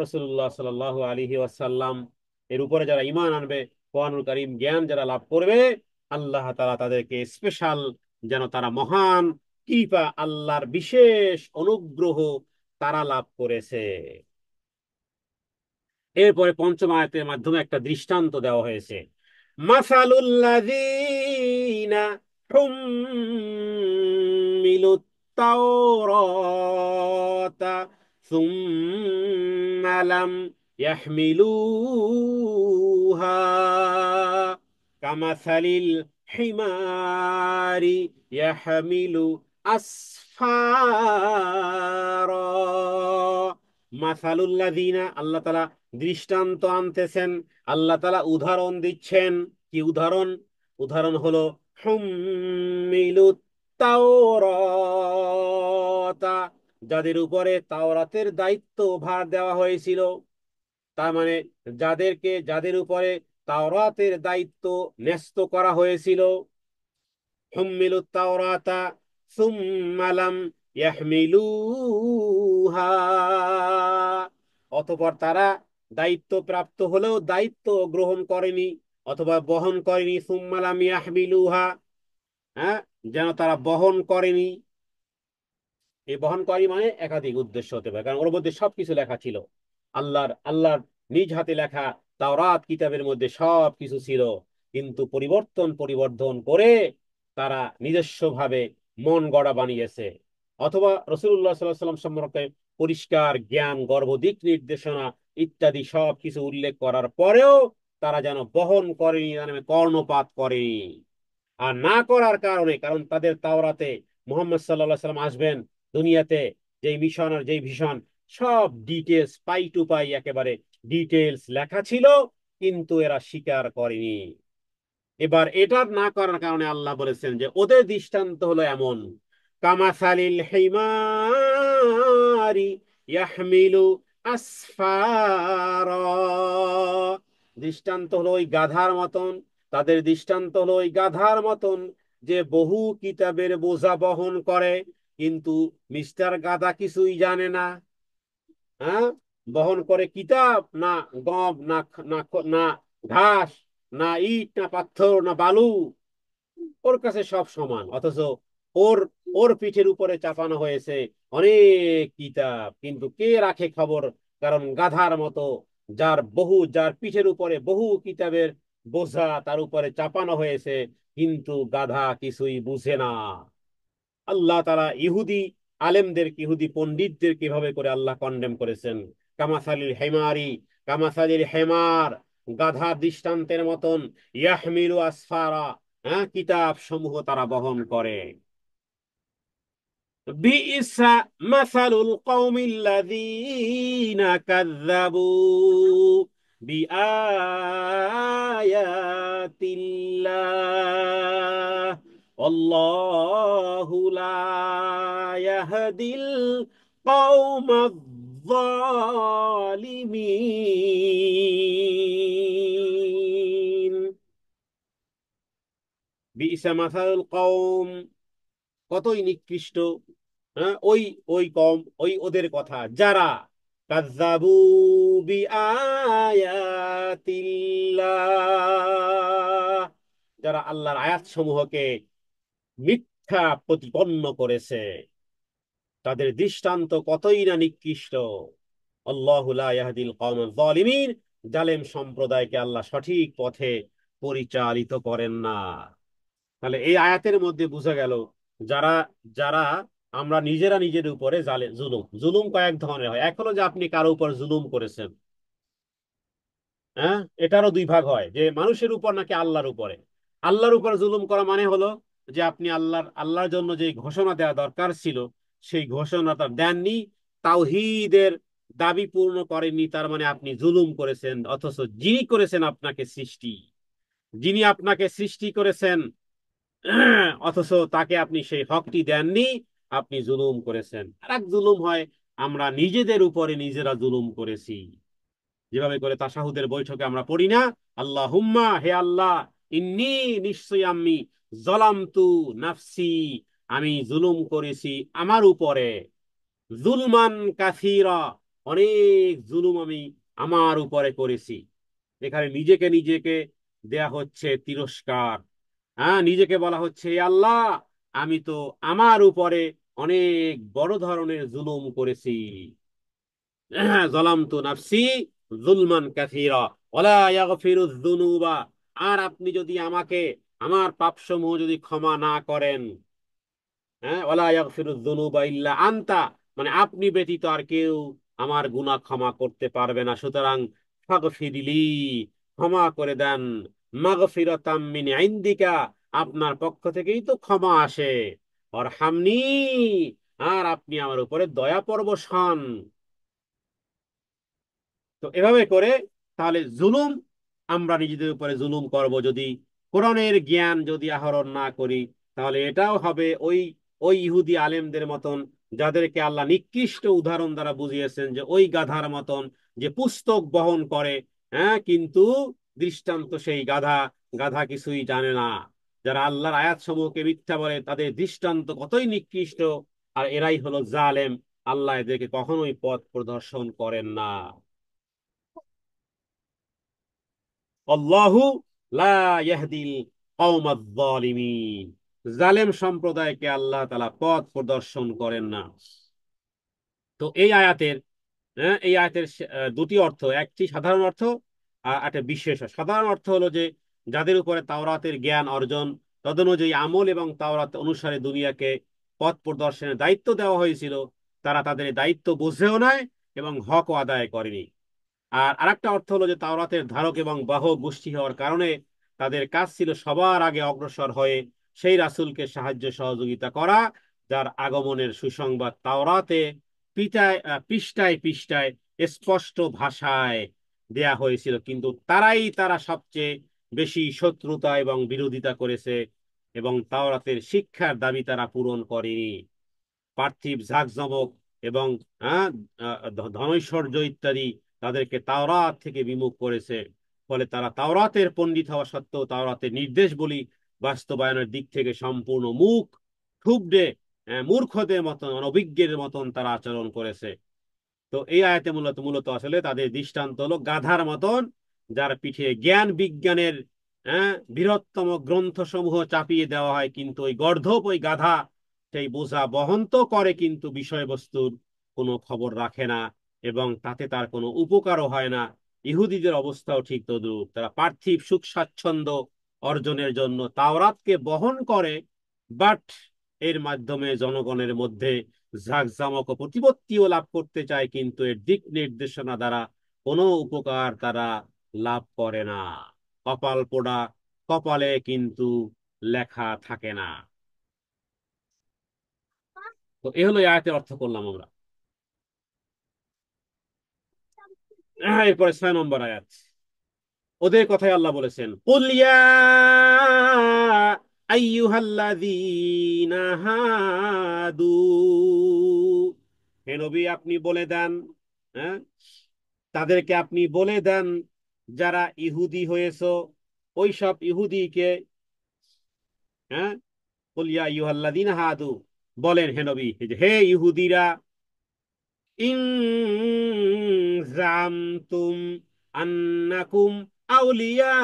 রাসূলুল্লাহ সাল্লাল্লাহু আলাইহি ওয়াসাল্লাম এর উপরে যারা ঈমান আনবে, কোরআনুল কারীম জ্ঞান যারা লাভ করবে, আল্লাহ তাআলা তাদেরকে স্পেশাল, যেন তারা মহান কৃপা, আল্লাহর বিশেষ অনুগ্রহ তারা লাভ করেছে। এরপরে পঞ্চম আয়াতের মাধ্যমে একটা দৃষ্টান্ত দেওয়া হয়েছে। মাসালুল্লাযীনা হুম্মিলুত তাওরাতা সুম্মা লাম ইয়াহমিলুহা কামাসালিল হিমারি ইয়াহমিলু আসফারা। মাসালুল্লাযীনা, আল্লাহ তাআলা দৃষ্টান্ত আনতেছেন, আল্লাহ তাআলা উদাহরণ দিচ্ছেন। কি উদাহরণ? উদাহরণ হলো হুম্মিলুত তাওরাতা, যাদের উপরে তাওরাতের দায়িত্ব ভার দেওয়া হয়েছিল। তার মানে যাদের উপরে তাওরাতের দায়িত্ব ন্যস্ত করা হয়েছিল। হুম্মিলুত তাওরাতা সুম্মা লাম ইয়াহমিলুহা, অতঃপর তারা দায়িত্ব প্রাপ্ত হলেও দায়িত্ব গ্রহণ করেনি অথবা বহন করেনি। সুম্মা লাম ইয়াহমিলুহা, হ্যাঁ, যেন তারা বহন করেনি। এই বহনকারী মানে একাধিক উদ্দেশ্য হতে পারে, কারণ ওর মধ্যে সবকিছু লেখা ছিল। আল্লাহর নিজ হাতে লেখা তাওরাত কিতাবের মধ্যে সব কিছু ছিল, কিন্তু পরিবর্তন করে তারা নিজস্ব ভাবে মন গড়া বানিয়েছে। অথবা রাসূলুল্লাহ সাল্লাল্লাহু আলাইহি ওয়াসাল্লাম সম্পর্কে পরিষ্কার জ্ঞান, গর্ভ, দিক নির্দেশনা ইত্যাদি সব কিছু উল্লেখ করার পরেও তারা যেন বহন করেনি, কর্ণপাত করেনি। আর না করার কারণে, কারণ তাদের তাওরাতে মুহাম্মদ সাল্লাল্লাহু আলাইহি সাল্লাম আসবেন দুনিয়াতে, যেই মিশন আর যেই ভিশন, সব ডিটেলস পাই টু পাই একেবারে ডিটেলস লেখা ছিল, কিন্তু এরা স্বীকার করেনি। এবার এটা না করার কারণে আল্লাহ বলেছেন যে ওদের দৃষ্টান্ত হলো এমন, কামাসালিল হিমারি ইয়াহমিলু আসফারা, দৃষ্টান্ত হলো ওই গাধার মতন। তাদের দৃষ্টান্ত হলো ওই গাধার মতন, যে বহু কিতাবের বোঝা বহন করে, কিন্তু মিস্টার গাধা কিছুই জানে না। হ্যাঁ, বহন করে কিতাব, না গম, না না ঘাস, না ইট, না পাথর, না বালু, ওর কাছে সব সমান। অথচ ওর ওর পিঠের উপরে চাপানো হয়েছে অনেক কিতাব, কিন্তু কে রাখে খবর? কারণ গাধার মতো, যার পিঠের উপরে বহু কিতাবের বোঝা তার উপরে চাপানো হয়েছে, কিন্তু গাধা কিছুই বুঝে না। আল্লাহ তারা ইহুদি আলেমদেরকে, ইহুদি পণ্ডিতদের কিভাবে করে আল্লাহ কন্ডেম করেছেন। কামাসালিল হেমারি, কামাসালিল হেমার, গাধা দৃষ্টান্তের মতন, ইয়াহমিলু আসফারা, হ্যাঁ, কিতাব সমূহ তারা বহন করে। বিইসা মাসালুল কওমিল্লাযীনা কাযযাবু বিআয়াতিল্লাহ আল্লাহু লা ইয়াহদিল কওমায যালিমিন। বিইসা মাসালুল কওম, কতই নিকৃষ্ট, হ্যাঁ, ওই ওই কম, ওদের কথা যারা কাযযাবু বিআয়াতিল্লাহ, যারা আল্লাহর আয়াত সমূহকে মিথ্যা প্রতিপন্ন করেছে, তাদের দৃষ্টান্ত কতই না নিকৃষ্ট। আল্লাহু লা ইয়াহদিল কওমায যালিমিন, জালেম সম্প্রদায়কে আল্লাহ সঠিক পথে পরিচালিত করেন না। তাহলে এই আয়াতের মধ্যে বোঝা গেল, যারা যারা আমরা নিজেরা নিজের উপরে জুলুম, কয়েক ধরনের হয়। এক হলো যে আপনি কারো উপর জুলুম করেছেন, হ্যাঁ, এটারও দুই ভাগ হয়, যে মানুষের উপর নাকি আল্লাহর উপরে। আল্লাহর উপর জুলুম করা মানে হলো যে আপনি আল্লাহর জন্য যে ঘোষণা দেওয়া দরকার ছিল সেই ঘোষণাটা দেননি, তাওহীদের দাবি পূর্ণ করেননি, তার মানে আপনি জুলুম করেছেন। অথচ যিনি করেছেন আপনাকে সৃষ্টি, যিনি আপনাকে সৃষ্টি করেছেন, অথচ তাকে আপনি সেই হকটি দেননি, আপনি জুলুম করেছেন। আর এক জুলুম হয় আমরা নিজেদের উপরে নিজেরা জুলুম করেছি, যেভাবে করে তাশাহুদের বৈঠকে আমরা পড়ি না, আল্লাহুম্মা, হে আল্লাহ, ইন্নী, নিশ্চয়ই আমি, জলামতু নাফসি, আমি জুলুম করেছি আমার উপরে, জুলমান কাসীরা, অনেক জুলুম আমি আমার উপরে করেছি। এখানে নিজেকে নিজেকে দেয়া হচ্ছে তিরস্কার। হ্যাঁ, নিজেকে বলা হচ্ছে, "হে আল্লাহ, আমি তো আমার উপরে অনেক বড় ধরনের জুলুম করেছি, জলামতু নাফসি জুলমান কাসীরা ওয়ালা ইয়াগফিরুয যুনুবা।" আর আপনি যদি আমাকে আমার পাপসমূহ যদি ক্ষমা না করেন, হ্যাঁ, ওয়ালা ইয়াগফিরুয যুনুবা ইল্লা আনতা, মানে আপনি ব্যতীত আর কেউ আমার গুনাহ ক্ষমা করতে পারবে না। সুতরাং ফাগফিরলি, ক্ষমা করে দেন, মাগফিরাতাম মিন ইনদিকা, আপনার পক্ষ থেকেই তো ক্ষমা আসে, অরহামনি, আর আপনি আমার উপরে দয়া পরবশ হন। তো এভাবে করে তাহলে জুলুম, আমরা নিজেদের উপরে জুলুম করব যদি কোরআনের জ্ঞান যদি আহরণ না করি, তাহলে এটাও হবে ওই ওই ইহুদি আলেমদের মতন, যাদেরকে আল্লাহ নিকৃষ্ট উদাহরণ দ্বারা বুঝিয়েছেন, যে ওই গাধার মতন যে পুস্তক বহন করে, হ্যাঁ, কিন্তু দৃষ্টান্ত সেই গাধা, গাধা কিছুই জানে না। যারা আল্লাহর আয়াত সমূহকে মিথ্যা বলে তাদের দৃষ্টান্ত কতই নিকৃষ্ট, আর এরাই হলো জালেম। আল্লাহ এদেরকে কখনোই পথ প্রদর্শন করেন না। আল্লাহু লা ইয়াহদিল কওমাজ জালিমিন, জালেম সম্প্রদায়কে আল্লাহ তাআলা পথ প্রদর্শন করেন না। তো এই আয়াতের, হ্যাঁ, এই আয়াতের দুটি অর্থ, একটি সাধারণ অর্থ আর একটা বিশেষ। সাধারণ অর্থ হলো যে যাদের উপরে তাওরাতের জ্ঞান অর্জন, তদনুযায়ী আমল এবং তাওরাত অনুসারে দুনিয়াকে পথ প্রদর্শনের দায়িত্ব দেওয়া হয়েছিল, তারা তাদের দায়িত্ব বুঝেও নাই এবং হকও আদায় করেনি। আর আরেকটা অর্থ হলো যে তাওরাতের ধারক এবং বাহক গোষ্ঠী হওয়ার কারণে তাদের কাজ ছিল সবার আগে অগ্রসর হয়ে সেই রাসূলকে সাহায্য সহযোগিতা করা, যার আগমনের সুসংবাদ তাওরাতে পৃষ্ঠায় পৃষ্ঠায় স্পষ্ট ভাষায় দেয়া হয়েছিল। কিন্তু তারা সবচেয়ে বেশি শত্রুতা এবং বিরোধিতা করেছে এবং তাওরাতের শিক্ষার দাবি তারা পূরণ করেনি। পার্থিব জাঁকজমক এবং আহ, ধনৈশ্বর্য ইত্যাদি তাদেরকে তাওরাত থেকে বিমুখ করেছে। ফলে তারা তাওরাতের পণ্ডিত হওয়া সত্ত্বেও তাওরাতের নির্দেশবলী বাস্তবায়নের দিক থেকে সম্পূর্ণ মুখ থুবড়ে, মূর্খদের মতন, অনভিজ্ঞের মতন তারা আচরণ করেছে। তো এই আয়াতে মূলত মূলত আসলে তাদের দৃষ্টান্ত হলো গাধার মতন, যার পিঠে জ্ঞান বিজ্ঞানের, বৃহত্তম গ্রন্থ সমূহ চাপিয়ে দেওয়া হয়, কিন্তু ওই গর্ধপ ওই গাধা সেই বোঝা বহন তো করে কিন্তু বিষয়বস্তুর কোনো খবর রাখে না এবং তাতে তার কোনো উপকারও হয় না। ইহুদিদের অবস্থাও ঠিক তদ্রূপ, তারা পার্থিব সুখ স্বাচ্ছন্দ্য অর্জনের জন্য তাওরাতকে বহন করে, বাট এর মাধ্যমে জনগণের মধ্যে জাঁকজমক ও প্রতিপত্তিও লাভ করতে চায়, কিন্তু এর দিক নির্দেশনা দ্বারা কোনো উপকার তারা লাভ করে না। কপাল পোড়া, কপালে কিন্তু লেখা থাকে না। তো এ হলো এই আয়াতের অর্থ করলাম আমরা। এরপরে 6 নম্বর আয়াত, ওদের কথাই আল্লাহ বলেছেন, কুল ইয়া আইয়ুহাল্লাযীনা হাদু, হে নবী আপনি বলে দেন, হ্যাঁ, তাদেরকে আপনি বলে দেন, যারা ইহুদি হয়েছো, ওই সব ইহুদিকে, হ্যাঁ, কুল ইয়া আইয়ুহাল্লাযীনা হাদু, বলেন হে নবী, হে ইহুদিরা, ইন জামতুম আন্নাকুম আউলিয়া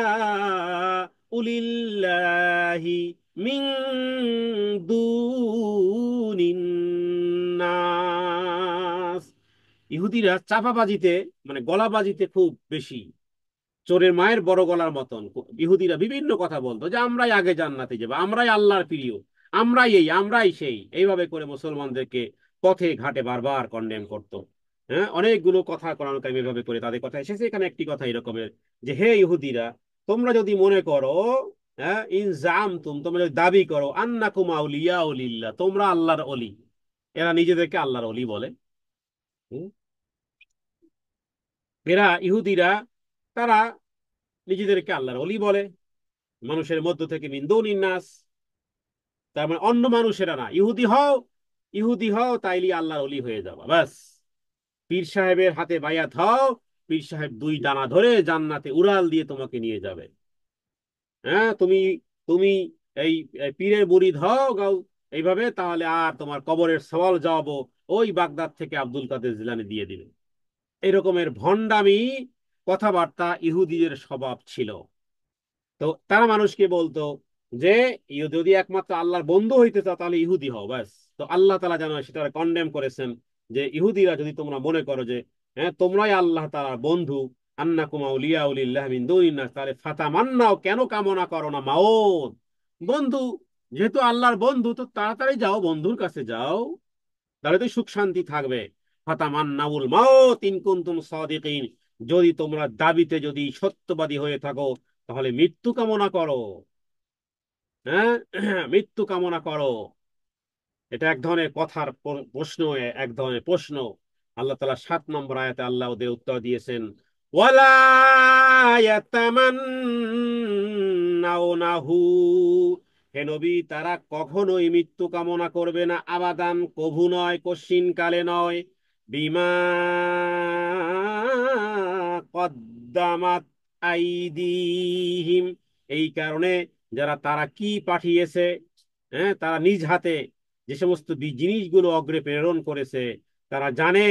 উলিল্লাহি মিন দুনিন নাস, ইহুদিরা চাপাবাজিতে, মানে গলাবাজিতে খুব বেশি, চোরের মায়ের বড় গলার মতন ইহুদিরা বিভিন্ন কথা বলতো, যে আমরাই আগে জান্নাতে যাবো, আমরাই আল্লাহর প্রিয়, আমরাই এই, আমরাই সেই, এইভাবে করে মুসলমানদেরকে পথে ঘাটে বারবার কন্ডেম করতো। হ্যাঁ, অনেকগুলো কথা কোরআন কারিমে এভাবে করে তাদের কথা এসেছে। এখানে একটি কথা এরকমের, যে হে ইহুদিরা, তোমরা যদি মনে করো হ্যাঁ, ইন জামতুম, তোমরা যদি দাবি করো আন্নাকুম আউলিয়া উলিল্লাহ, তোমরা আল্লাহর অলি। এরা নিজেদেরকে আল্লাহর অলি বলে। হুম? এরা ইহুদিরা, তারা নিজেদেরকে আল্লাহর অলি বলে, মানুষের মধ্য থেকে মিন দুনিন নাস, তার মানে অন্য মানুষেরা না। ইহুদি হও, ইহুদি হও তাইলে আল্লাহর অলি হয়ে যাবা, ব্যাস। পীর সাহেবের হাতে বায়াত হও, পীর সাহেব দুই ডানা ধরে জান্নাতে উড়াল দিয়ে তোমাকে নিয়ে যাবে। হ্যাঁ, তুমি তুমি এই এই পীরের মুরিদ হও গাও এইভাবে, তাহলে আর তোমার কবরের সওয়াল জবাবও ওই বাগদাদ থেকে আব্দুল কাদের জিলানী দিয়ে দিবে। এরকমের ভণ্ডামি কথাবার্তা ইহুদিদের স্বভাব ছিল। তো তারা মানুষকে বলতো যে যদি একমাত্র আল্লাহর বন্ধু হইতে চাও তাহলে ইহুদি হও, ব্যাস। তো আল্লাহ তাআলা যেন সেটা কন্ডেম করেছেন, যে ইহুদিরা যদি তোমরা মনে করো যে হ্যাঁ তোমরাই আল্লাহ তাআলার বন্ধু, আন্নাকুম আউলিয়া উলিল্লাহ মিন দুনিন নাস, তাহলে ফাতামান্নাও, কেন কামনা করো না মাউত, বন্ধু, যেহেতু আল্লাহর বন্ধু তো তাড়াতাড়ি যাও, বন্ধুর কাছে যাও, তাহলে তো সুখ শান্তি থাকবে। ফাতামান্নাউল মাউত ইন কুনতুম সাদিকিন, যদি তোমরা দাবিতে যদি সত্যবাদী হয়ে থাকো তাহলে মৃত্যু কামনা করো। হ্যাঁ, মৃত্যু কামনা করো। এটা এক ধরনের কথার প্রশ্ন, এক ধরনের প্রশ্ন। আল্লাহ তাআলা 7 নম্বর আয়াতে আল্লাহ ওদের উত্তর দিয়েছেন, ওয়ালা ইয়াতামান্নাউনাহু, হে নবী, তারা কখনোই মৃত্যু কামনা করবে না, আবাদান, কভু নয়, কশ্চিন কালে নয়। বিমা কদ্দামাত আইদিহিম, এই কারণে যারা তারা কি পাঠিয়েছে, হ্যাঁ, তারা নিজ হাতে যে সমস্ত জিনিসগুলো অগ্রে প্রেরণ করেছে, তারা জানে